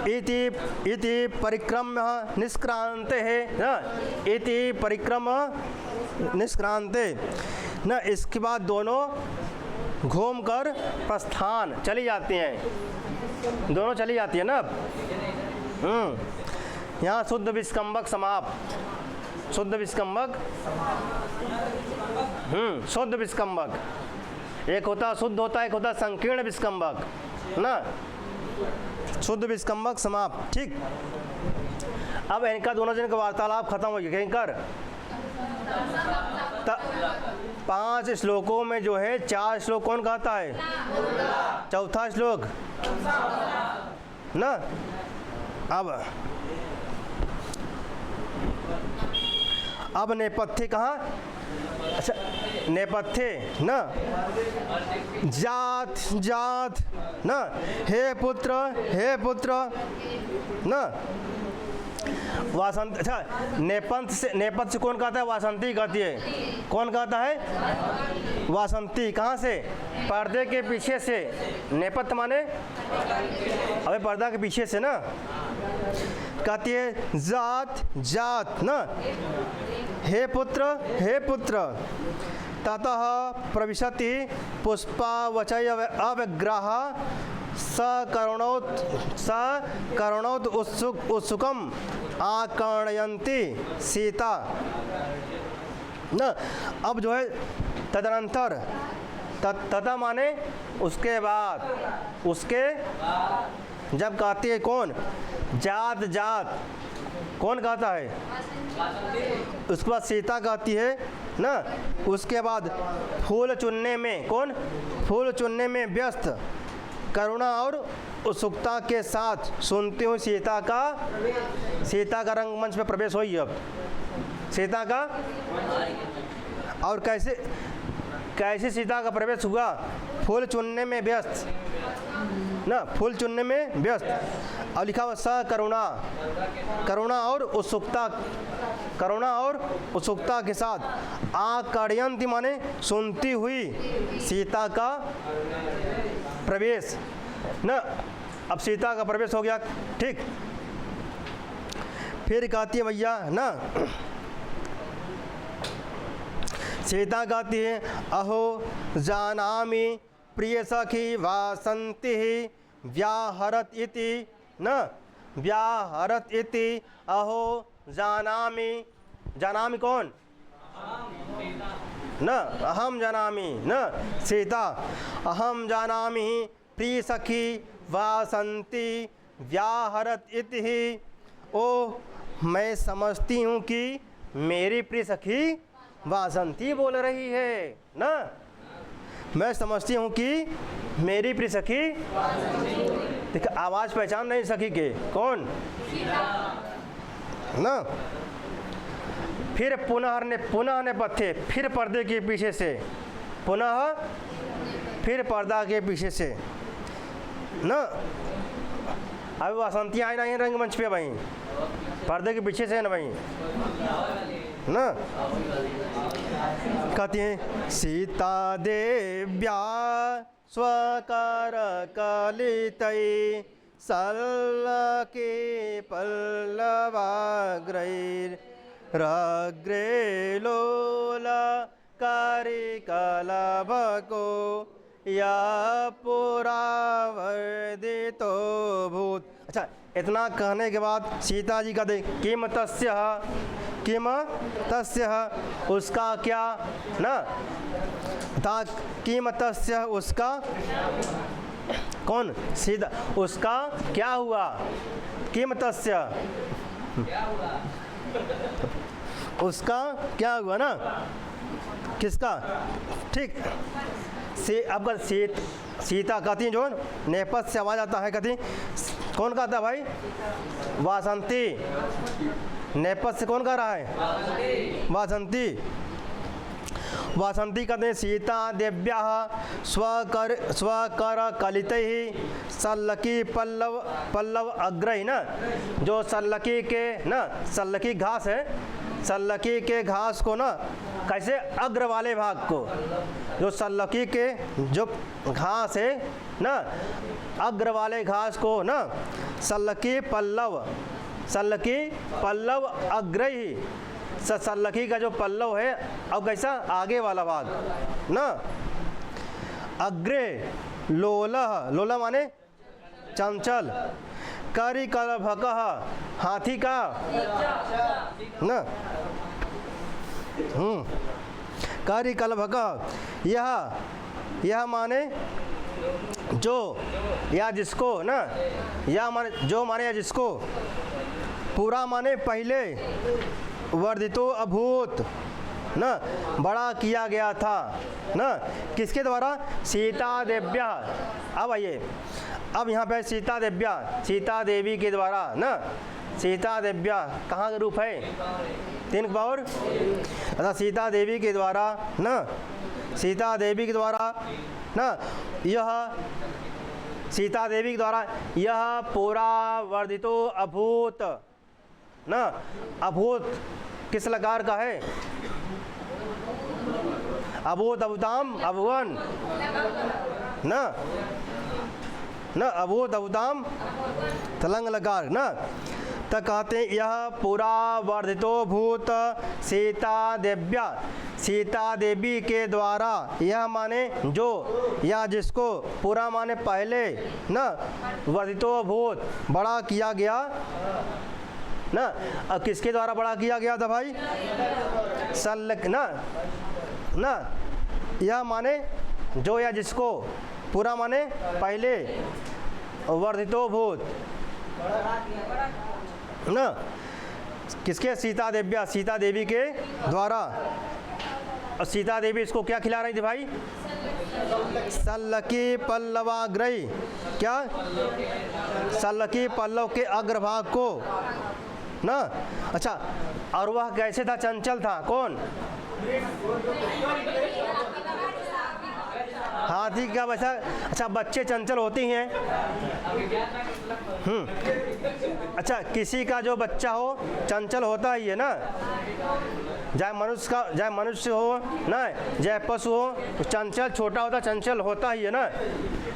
इति परिक्रम निष्क्रांत है ना। इति परिक्रम निष्क्रांत ना। इसके बाद दोनों घूमकर प्रस्थान चली जाती हैं, दोनों चली जाती है ना। यहाँ शुद्ध विस्कंबक समाप्त। शुद्ध विस्कंबक, शुद्ध विस्कंबक एक होता शुद्ध होता है, एक होता संकीर्ण विस्कंबक ना। शुद्ध विस्कंबक समाप्त। ठीक, अब इनका दोनों जन का वार्तालाप खत्म हो गया। इनकर 5 श्लोकों में जो है 4 श्लोक कौन कहता है? चौथा श्लोक ना। अब नेपथ्य कहाँ? अच्छा, नेपथ्य ना। जात जात ना। हे पुत्र ना। वासंती। अच्छा, नेपथ्य से कौन कहता है? वासंती कहती है। कौन कहता है? वासंती। कहाँ से? पर्दे के पीछे से। नेपथ्य माने अबे पर्दा के पीछे से ना। कहती है जात जात ना। हे पुत्र ततः प्रविशति पुष्पावचय अव्यग्राह सकरुणोत उत्सुकम आकर्णयन्ति सीता न। अब जो है तदनंतर, तथा माने उसके बाद, उसके जब कहती है कौन? जात जात कौन कहता है? उसके बाद सीता कहती है ना। उसके बाद फूल चुनने में कौन? फूल चुनने में व्यस्त करुणा और उत्सुकता के साथ सुनती हूँ सीता का रंगमंच पे प्रवेश हुई। अब सीता का, और कैसे सीता का प्रवेश हुआ? फूल चुनने में व्यस्त ना, फूल चुनने में व्यस्त। और लिखा हुआ करुणा और उत्सुकता के साथ आकर्ण्यन्ति माने सुनती हुई सीता का प्रवेश ना। अब सीता का प्रवेश हो गया। ठीक, फिर कहती है भैया ना, सीता कहती है अहो जानामि प्रिय सखी वासंती व्याहरत इति न। व्याहरत इति अहो जानामि कौन? न अहम जानामि न। सीता अहम जानामि प्रिय सखी वासंती व्याहरत इति। ओ मैं समझती हूँ कि मेरी प्रिय सखी वासंती बोल रही है ना। मैं समझती हूँ कि मेरी प्रिय सखी। देखो आवाज़ पहचान नहीं सखी के, कौन ना। फिर पुनः नेपथ्य, फिर पर्दे के पीछे से, फिर पर्दा के पीछे से ना। अभी वासंती आई नहीं रंगमंच पे भाई, पर्दे के पीछे से है ना भाई ना। कहती हैं सीता देव्या स्वकार कलितै सल्लके पल्लवाग्रैरग्रे लोला करिकलभको या पुरावर्दितो भूत। अच्छा, इतना कहने के बाद सीता जी कहते किम तस्य उसका क्या ना था, किम तस्य उसका कौन सीता उसका क्या हुआ, किम तस्य उसका क्या हुआ ना, किसका ठीक से। अब सीता कहती जो नेपथ्य से आवाज आता है, कहती कौन कहता है भाई, वासंती। नेपथ्य से कौन कह रहा है, वासंती। वासंती कहते हैं सीता देव्या स्वकर कलितैः सल्लकी पल्लव अग्रही ना, जो सल्लकी के ना, सल्लकी घास है, सल्लकी के घास को ना कैसे अग्र वाले भाग को, जो सल्लकी के जो घास है ना, अग्र वाले घास को ना सल्लकी पल्लव अग्रही, सल्लकी का जो पल्लव है अब कैसा आगे वाला भाग ना, अग्रे लोला माने चंचल, करिकलभकः हाथी का ना, करिकलभकः यह माने जो या जिसको ना, या माने जो माने या जिसको, पूरा माने पहले, वर्धितो अभूत ना बड़ा किया गया था ना, किसके द्वारा, सीता देव्या। अब आइए, अब यहाँ पे सीता देव्या, सीता देवी के द्वारा ना, सीता देव्या कहाँ का रूप है, 3 पावर। अच्छा, सीता देवी के द्वारा ना, सीता देवी के द्वारा ना, यह सीता देवी के द्वारा यह पूरा वर्धितो अभूत ना, अभूत किस लकार का है, अभूत अभूताम अभुवन ना, ना अभूत अभूताम तलंग लकार ना। तो कहते हैं यह पूरा वर्धितो भूत सीता देव्या, सीता देवी के द्वारा, यह माने जो या जिसको, पूरा माने पहले ना, वर्धितो भूत बड़ा किया गया ना। अब किसके द्वारा बड़ा किया गया था भाई, सल्लक ना यह माने जो या जिसको, पूरा माने पहले, वर्धितो भूत ना, किसके, सीता देव्या, सीता देवी के द्वारा। और सीता देवी इसको क्या खिला रही थी भाई, सल्लकी पल्लवाग्रही, क्या, सल्लकी पल्लव के अग्रभाग को ना। अच्छा, और वह कैसे था, चंचल था, कौन, हाथी का वैसा। अच्छा, बच्चे चंचल होती हैं। अच्छा, किसी का जो बच्चा हो चंचल होता ही है ना, चाहे मनुष्य हो ना, चाहे पशु हो, तो चंचल छोटा होता चंचल होता ही है ना।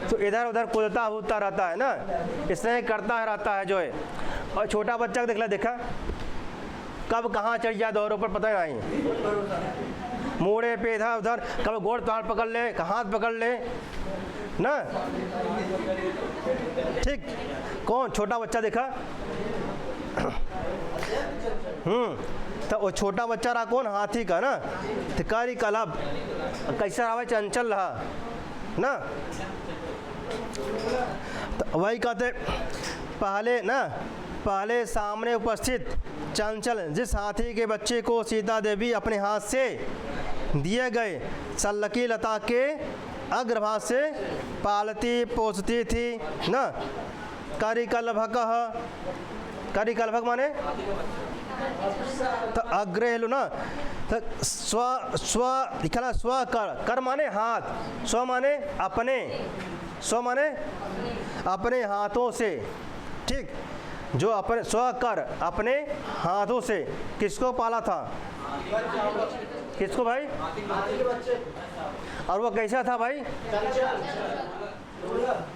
तो इधर उधर कूदता हूदता रहता है ना, इसने करता रहता है जो है। और छोटा बच्चा देखा कब कहाँ चढ़ जाए दौरों पर पता नहीं, मोड़े पे इधर उधर, कब गोड़ ताड़ पकड़ ले, हाथ पकड़ ले ना, ठीक। कौन, छोटा बच्चा देखा, तो वो छोटा बच्चा रहा कौन, हाथी का ना, थिकारी कलब कैसा रहा, चंचल रहा ना। तो वही कहते पहले सामने उपस्थित चंचल जिस हाथी के बच्चे को सीता देवी अपने हाथ से दिए गए सल्लकी लता के अग्रभाग से पालती पोसती थी ना। करिकलभक माने तो अग्रे लो ना, तो स्व लिखना, स्व कर माने हाथ, स्व माने अपने हाथों से, ठीक, जो अपने स्वकर अपने हाथों से किसको पाला था? किसको भाई? और वो कैसा था भाई?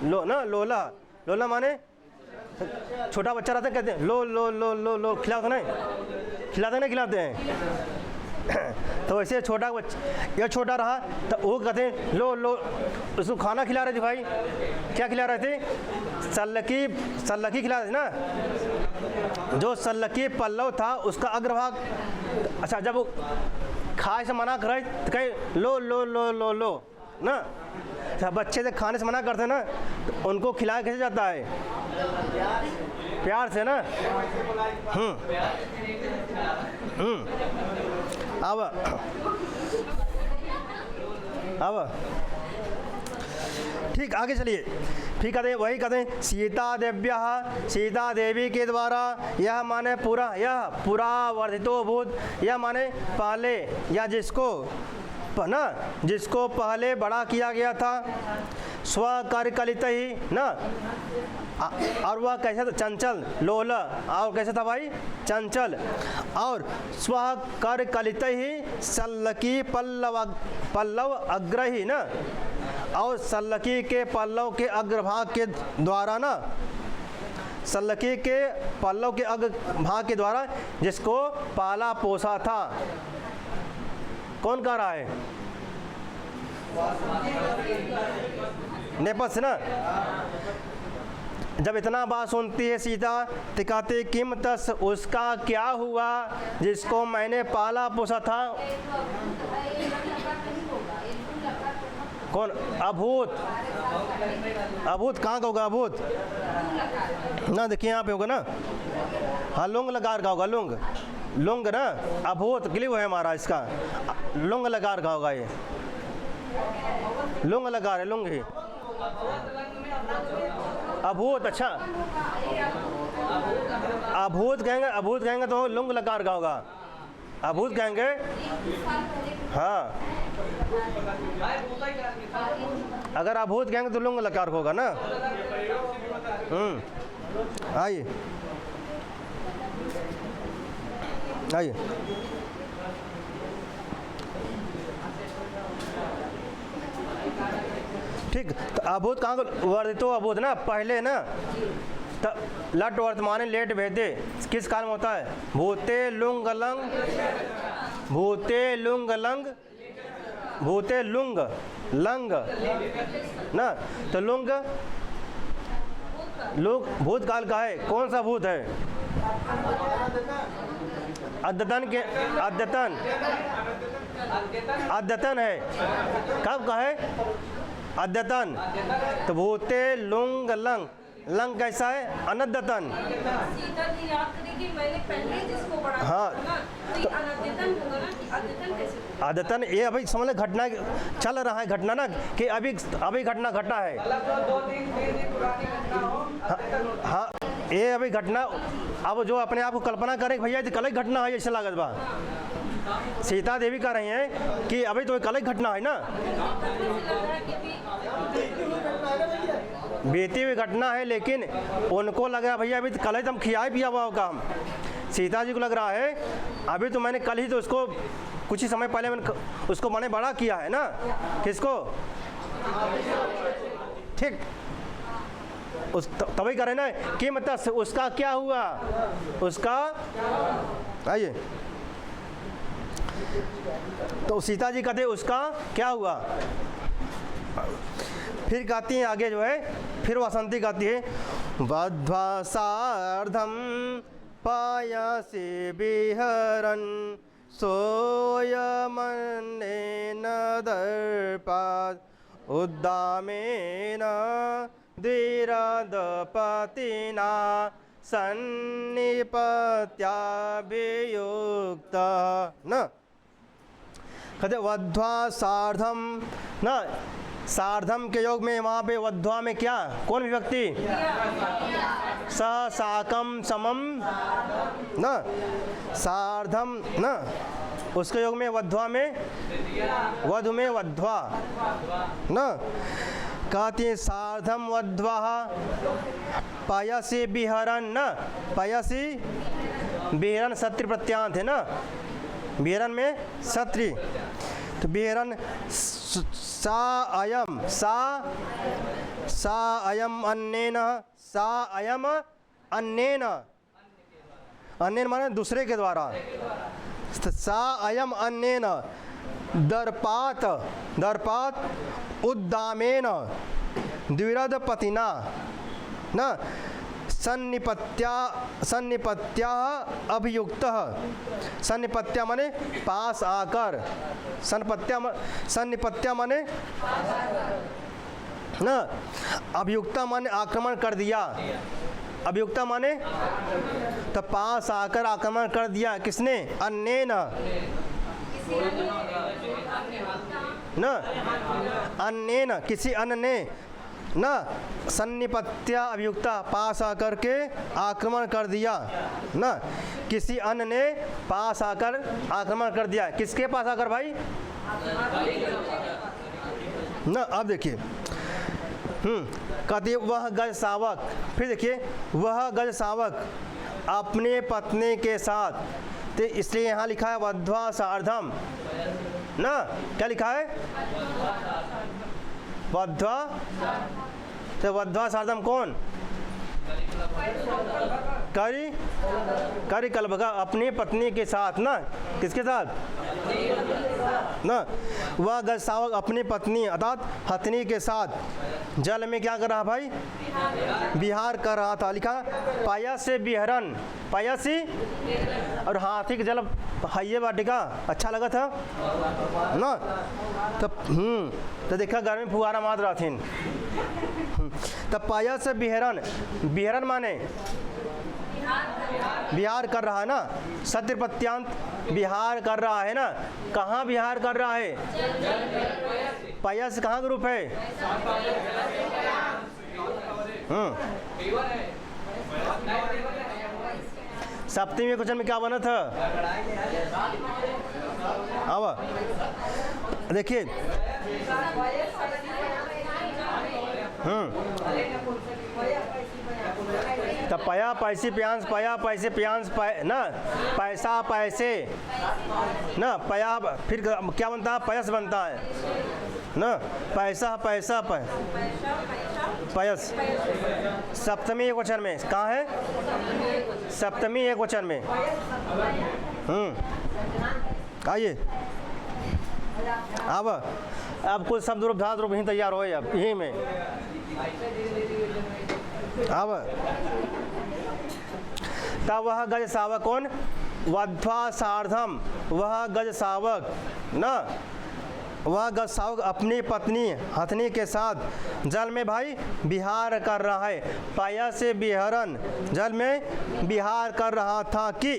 लोला। लोला माने छोटा बच्चा रहता है, कहते हैं लो लो लो लो लो, खिलाते नहीं? नहीं खिलाते हैं। तो वैसे छोटा बच्चा, यह छोटा रहा तो वो कहते हैं लो लो, उसको खाना खिला रहे थे भाई। क्या खिला रहे थे? सल्लकी खिला रहे थे ना। जो सल्लकी पल्लव था उसका अग्रभाग, अच्छा जब वो खाए से मना करे तो कहे लो लो लो लो लो ना। जब बच्चे से खाने से मना करते ना तो उनको खिलाया कैसे जाता है? प्यार से ना। अब ठीक, आगे चलिए। ठीक कहते हैं, वही कहते हैं सीता देवी के द्वारा यह माने पूरा, यह पूरा वर्धितो भूत, यह माने पहले या जिसको पहले बड़ा किया गया था, स्वकलित ही ना। और वह कैसा था? चंचल लोल। और कैसा था भाई? चंचल। और स्वकलित ही सल्लकी पल्लव अग्रही ना। और सल्लकी के पल्लव के अग्रभाग के द्वारा ना, सल्लकी के पल्लव के अग्रभाग के द्वारा जिसको पाला पोसा था। कौन कह रहा है? नेपथ्य ना। जब इतना बात सुनती है सीता तो कहती किम तस, उसका क्या हुआ जिसको मैंने पाला पोसा था? कौन? अभूत। अभूत कहाँ का होगा? अभूत ना, देखिए यहाँ पे होगा ना। हाँ, लुंग लगा रखा होगा, लुंग ना। अभूत क्लिव है हमारा, इसका लुंग लगा रखा होगा, ये लुंग लगा रहे, लुंग ही अभूत। अच्छा, अभूत कहेंगे तो लुंग लगा रखा होगा, अभूत कहेंगे। हाँ, अगर अभूत कहेंगे तो लुंग लकार होगा ना। आइए ठीक। तो अभूत कहाँ को वर्धितो अभूत ना, पहले ना। लट वर्तमाने लेट भेदे किस काल में होता है? भूते लुंग लंग ना। तो लुंग भूत काल का है। कौन सा भूत है? अद्यतन है। कब का है? अद्यतन। तो भूते लुंग लंग कैसा है? अनद्यतन। सीता जी याद करेगी मैंने पहले जिसको पढ़ा। हाँ, तो अनद्यतन होगा ना, कि अद्यतन कैसे? अद्यतन ये अभी समझ ले, घटना चल रहा है, घटना ना कि अभी घटना घटा है। हाँ, ये अभी घटना, अब जो अपने आप को कल्पना करें भैया तो कल ही घटना है, ऐसा लागत बा। सीता देवी कह रही हैं कि अभी तो कल ही घटना है ना, बीती हुई घटना है, लेकिन उनको लग रहा भैया अभी तो कल ही तो हम खियाए पिया हुआ होगा हम। सीता जी को लग रहा है अभी तो मैंने कल ही तो उसको कुछ ही समय पहले मैंने उसको मैंने बड़ा किया है ना। किसको? ठीक, उस तभी करें ना कि मतलब उसका क्या हुआ, उसका। आइए, तो सीता जी कहते उसका क्या हुआ। फिर गाती हैं आगे जो है, फिर वासंती गाती है वध्वा सार्धम पायासि विहरन् सोयमन्नेन दर्पात् उद्दामेन धीरदपतिना सन्निपत्याभियुक्तः न। कहते वध्वा सार्धम न, सार्धम के योग में वहाँ पे वध्वा में क्या, कौन विभक्ति? स साकम समम न, सार्धम न, उसके योग में वध्वा में वधु में वध्वा न। कहते हैं सार्धम वध्वा पयसी बिहरन न, पयसी बिहरन सत्री प्रत्यांत है ना, बिहरन में सत्री, तो बिहरन सा अयम अन्नेन, सा अयम अन्नेन, अन्नेन माने दूसरे के द्वारा, सा अयम अन्नेन दर्पात उद्दामेन द्विरद पतिना न सन्निपत्या अभियुक्तः, सन्निपत्या माने पास आकर, सन्निपत्या माने न, अभियुक्ता माने आक्रमण कर दिया, अभियुक्ता माने तो पास आकर आक्रमण कर दिया, किसने? अन्य न, अन्य न, किसी अन्य ने न, सन्निपत्या अभियुक्ता पास आकर के आक्रमण कर दिया न, किसी अन्य ने पास आकर आक्रमण कर दिया, किसके पास आकर भाई? न। अब देखिए कहते वह गज शावक, फिर देखिए वह गज शावक अपने पत्नी के साथ, तो इसलिए यहाँ लिखा है वध्वा सार्धम ना, क्या लिखा है? वध्वा, तो वध्वा सार्धम कौन? करी कलभगा, अपनी पत्नी के साथ ना, किसके साथ ना? वह गज शावक अपनी पत्नी अर्थात हथनी के साथ जल में क्या कर रहा भाई? विहार कर रहा था। लिखा पाया से बिहरन, पायासी और हाथी के जल हाइये वाटिका, अच्छा लगा था ना? तो देखा घर में फुहारा मार रहा थी, तब पाया से बिहरन, बिहरन माने बिहार कर रहा है ना, सत्र प्रत्यांत बिहार कर रहा है ना, कहाँ बिहार कर रहा है? पयस कहाँ ग्रुप है? सप्तमी क्वेश्चन में क्या बना था? अब देखिए तब पया पैसे प्यांस, पया पैसे प्यांस ना, पैसा पैसे ना, पया फिर क्या बनता है? पयस बनता है ना, पैसा पैसा पयस। सप्तमी एक वचन में कहाँ है? सप्तमी एक वचन में। आइए अब कुछ शब्द रूप धातु रूप ही तैयार हो, अब यही में अब तब वह गज शावक कौन? वध्वा सार्धम, वह गज शावक न, वह गज शावक अपनी पत्नी हथनी के साथ जल में भाई विहार कर रहा है। पाया से बिहरन, जल में विहार कर रहा था कि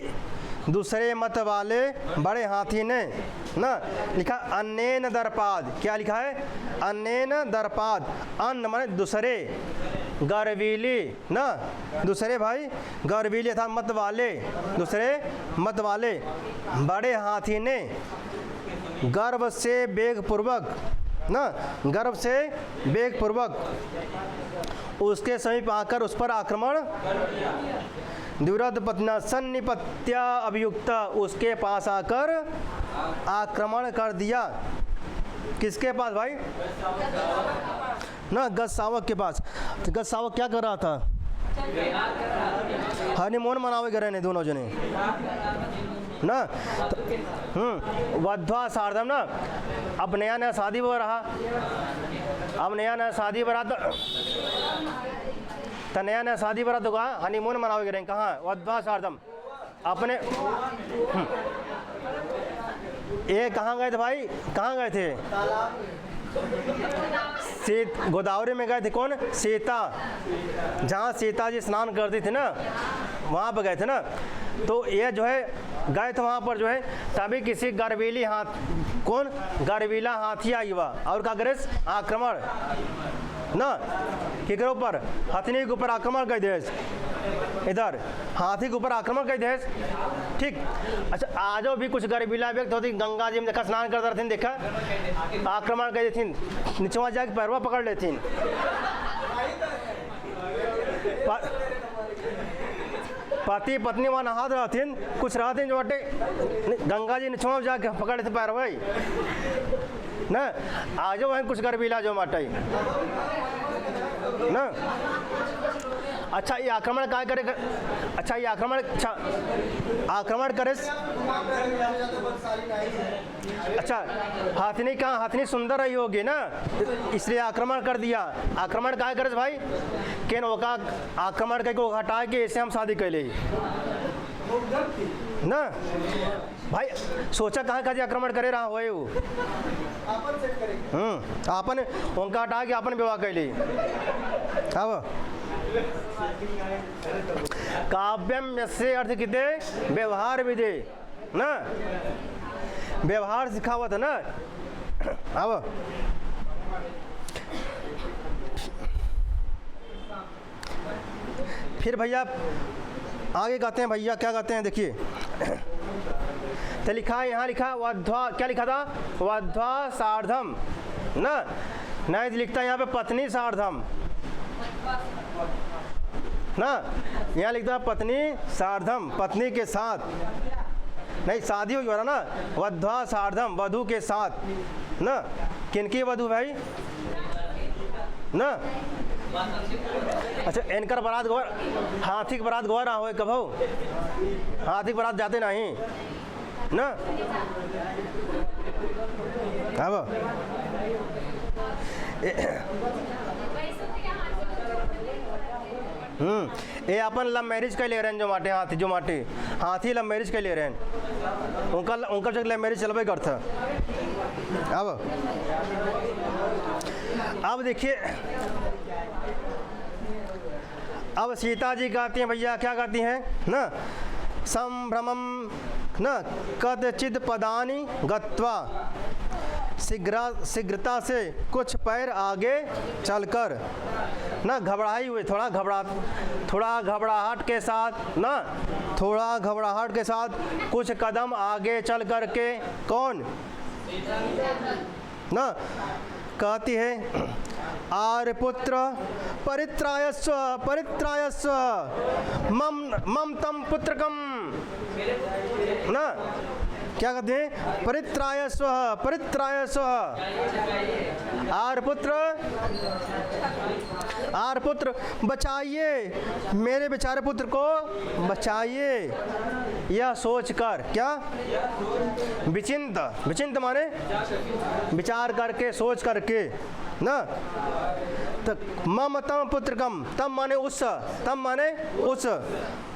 दूसरे मत वाले बड़े हाथी ने ना, लिखा अन्नेन दर्पाद, क्या लिखा है? अन्नेन दर्पाद, अन्न माने दूसरे, गर्वीली ना, दूसरे भाई गर्वीली था मत वाले, दूसरे मत वाले बड़े हाथी ने गर्व से वेग पूर्वक ना, गर्व से वेग पूर्वक उसके समीप आकर उस पर आक्रमण, द्विरद पत्ना सन्निपत्या अभियुक्ता, उसके पास आकर आक्रमण कर दिया। किसके पास भाई? ना, गज शावक के पास। तो गज शावक क्या कर रहा था? हनीमून मनावे गए ने दोनों जने ना, वध्वा सार्धम ना, अब नया नया शादी हो रहा, अब नया नया शादी हो रहा, तो नया नया शादी बरात होगा, हनीमून मनावे गए कहाँ? वध्वा सार्धम अपने। ये कहाँ गए थे भाई? कहाँ गए थे? गोदावरी में गए थे। कौन? सीता, जहाँ सीता जी स्नान करती थी ना, वहाँ पर गए थे ना। तो ये जो है गए थे वहाँ पर जो है, तभी किसी गर्वीली हाथ, कौन? गर्वीला हाथी आई हुआ और का ग्रेस आक्रमण ना, किकरों पर? हथनी के ऊपर आक्रमण कर दिया। इधर हाथी के ऊपर आक्रमण कर दे। ठीक। अच्छा आजो भी कुछ गर्भीला व्यक्ति होती गंगा जी में देखा स्नान कर रहे थे, देखा आक्रमण कर देती, नीचवा जाके पैरवा पकड़ लेती। पति पत्नी वहाँ नहा रहथिन, कुछ रहथिन जो बटे गंगा जी निचवा जाके पकड़ लेते पैरवा ना। आजो वहीं कुछ गर्भीला जो माटे ना। अच्छा ये आक्रमण काय करे? अच्छा ये आक्रमण, अच्छा आक्रमण करे। अच्छा हाथनी कहाँ, हाथनी सुंदर रही होगी ना, इसलिए आक्रमण कर दिया। आक्रमण काय करे भाई? केन ओका आक्रमण करके वो हटा के ऐसे हम शादी कैले ना भाई। सोचा कहाँ का आक्रमण करे रहा हो वो आपन उनका हटा के अपन विवाह कैले। अब काव्यम यस्य अर्थ किते व्यवहार विधि ना, व्यवहार सिखावत है ना। अब फिर भैया आगे कहते हैं, भैया क्या कहते हैं देखिए, तो लिखा है यहाँ, लिखा वध्वा, क्या लिखा था? वध्वा सार्धम ना, नहीं लिखता यहाँ पे पत्नी सार्धम ना, यहाँ लिखता है पत्नी सार्धम, पत्नी के साथ नहीं, शादी हुई हो रहा ना। वध्वा सार्धम, वधु के साथ ना। किनकी वधु भाई ना? अच्छा इनकर बारात गवर, हाथी की बारात गवर रहा हो कब हो? हाथी की बारात जाते नहीं ना। अब ये अपन लव मैरिज का ले रहे हैं जो माटे हाथी, जो माटे हाथी लव मैरिज का ले रहे हैं, उनका उनका जो लव मैरिज चलवे करता। अब देखिए, अब सीता जी कहती हैं भैया, क्या कहती हैं ना, संभ्रमम न कदचिद पदानि गत्वा, शीघ्रता से कुछ पैर आगे चलकर ना, घबराई हुई, थोड़ा घबराहट के साथ ना, थोड़ा घबराहट के साथ कुछ कदम आगे चल कर के कौन ना कहती है, आर्यपुत्र परित्रायस्व मम तम पुत्रकम ना, क्या कहते हैं? परित्रायस्व आर्यपुत्र बचाइए, मेरे बेचारे पुत्र को बचाइए, यह सोचकर, क्या विचिंत माने विचार करके, सोच करके ना। तो मम तम पुत्रकम, तम माने उस, तम माने उस,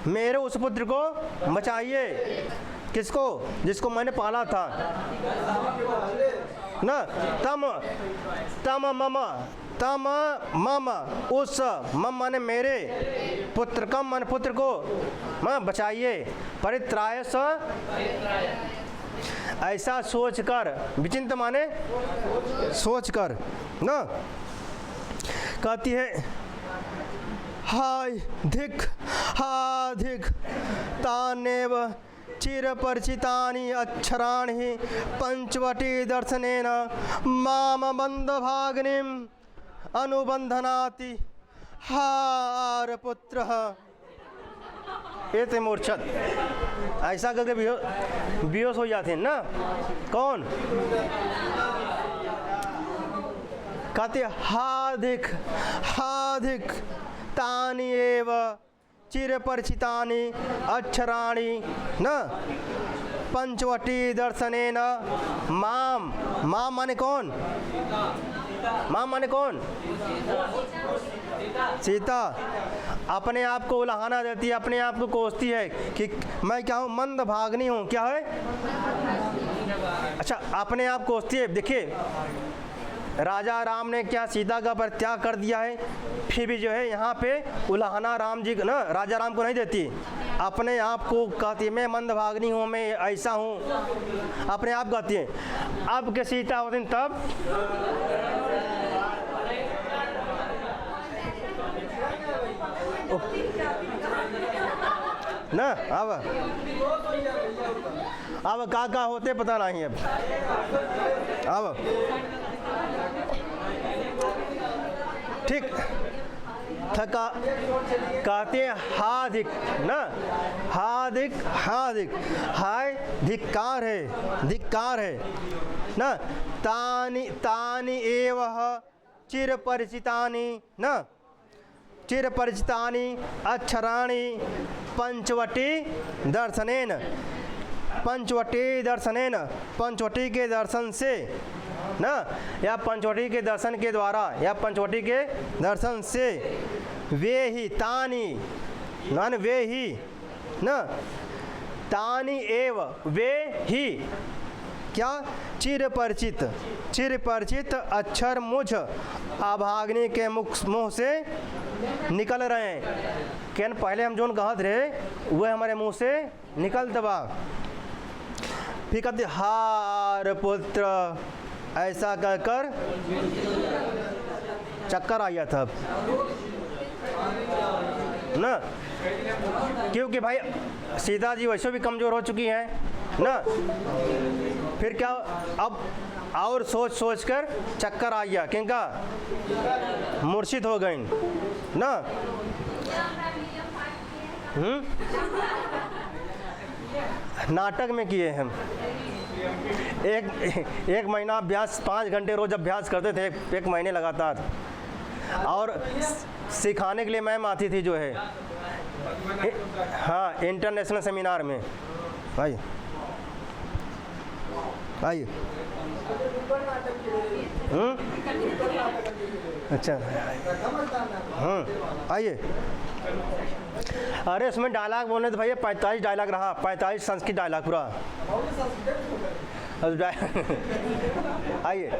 मेरे उस पुत्र को बचाइए। किसको? जिसको मैंने पाला था ना। तम मम उस, मम माने मेरे, पुत्रकम माने पुत्र को मैं बचाइए। परित्रायस ऐसा सोचकर, विचिंत माने सोचकर ना। कहती है हाय धिक तानेव चिरपरिचितानि अक्षराणि पंचवटी दर्शनेन माम बंधभाग्निम अनुबंधनाति हारपुत्रः। एते मूर्छत, ऐसा करके बेहोश हो जाते हैं ना। कौन? कहते हाधिक तानि एव चिरपरिचितानि अक्षराणि न पंचवटी दर्शनेन माम, माम माने कौन? माम माने कौन? सीता अपने आप को उलाहना देती है, अपने आप को कोसती है कि मैं क्या हूँ? मंद भागनी हूँ। क्या है? अच्छा अपने आप कोसती है। देखिए राजा राम ने क्या सीता का परित्याग कर दिया है, फिर भी जो है यहाँ पे उलाहना राम जी ना राजा राम को नहीं देती, अपने आप को कहती है मैं मंदभागिनी हूँ, मैं ऐसा हूँ, अपने आप कहती है। अब के सीता होती तब ना। अब का होते पता नहीं अब ठीक थका कहते हैं हाधिक ना, हाधिक हाधिक हाय धिक्कार है ना। तानि तानि एव चिरपरिचितानि ना, चिरपरिचितानि अक्षराणि पंचवटी दर्शनेन, पंचवटी दर्शनेन, पंचवटी के दर्शन से ना, या पंचवटी के दर्शन के द्वारा, या पंचवटी के दर्शन से वे ही तानि ना, वे ही ना, तानि एव वे ही क्या चिरपरिचित, चिरपरिचित अक्षर मुझ अभाग्नि के मुँह से निकल रहे हैं। क्या पहले हम जोन कहत रहे वह हमारे मुंह से निकल दबा। फिर कहते हार पुत्र, ऐसा कहकर चक्कर आ गया था ना, क्योंकि भाई सीता जी वैसे भी कमज़ोर हो चुकी हैं ना। फिर क्या अब और सोच सोच कर चक्कर आ गया, किनका मूर्छित हो गई ना। नाटक में किए हम एक महीना अभ्यास, 5 घंटे रोज अभ्यास करते थे, एक महीने लगातार। और सिखाने के लिए मैम आती थी जो है, हाँ, इंटरनेशनल सेमिनार में। आइए आइए। अच्छा आइए। अरे उसमें डायलॉग बोलने तो भैया 45 डायलॉग रहा, 45 संस्कृत डायलॉग पूरा। आइए।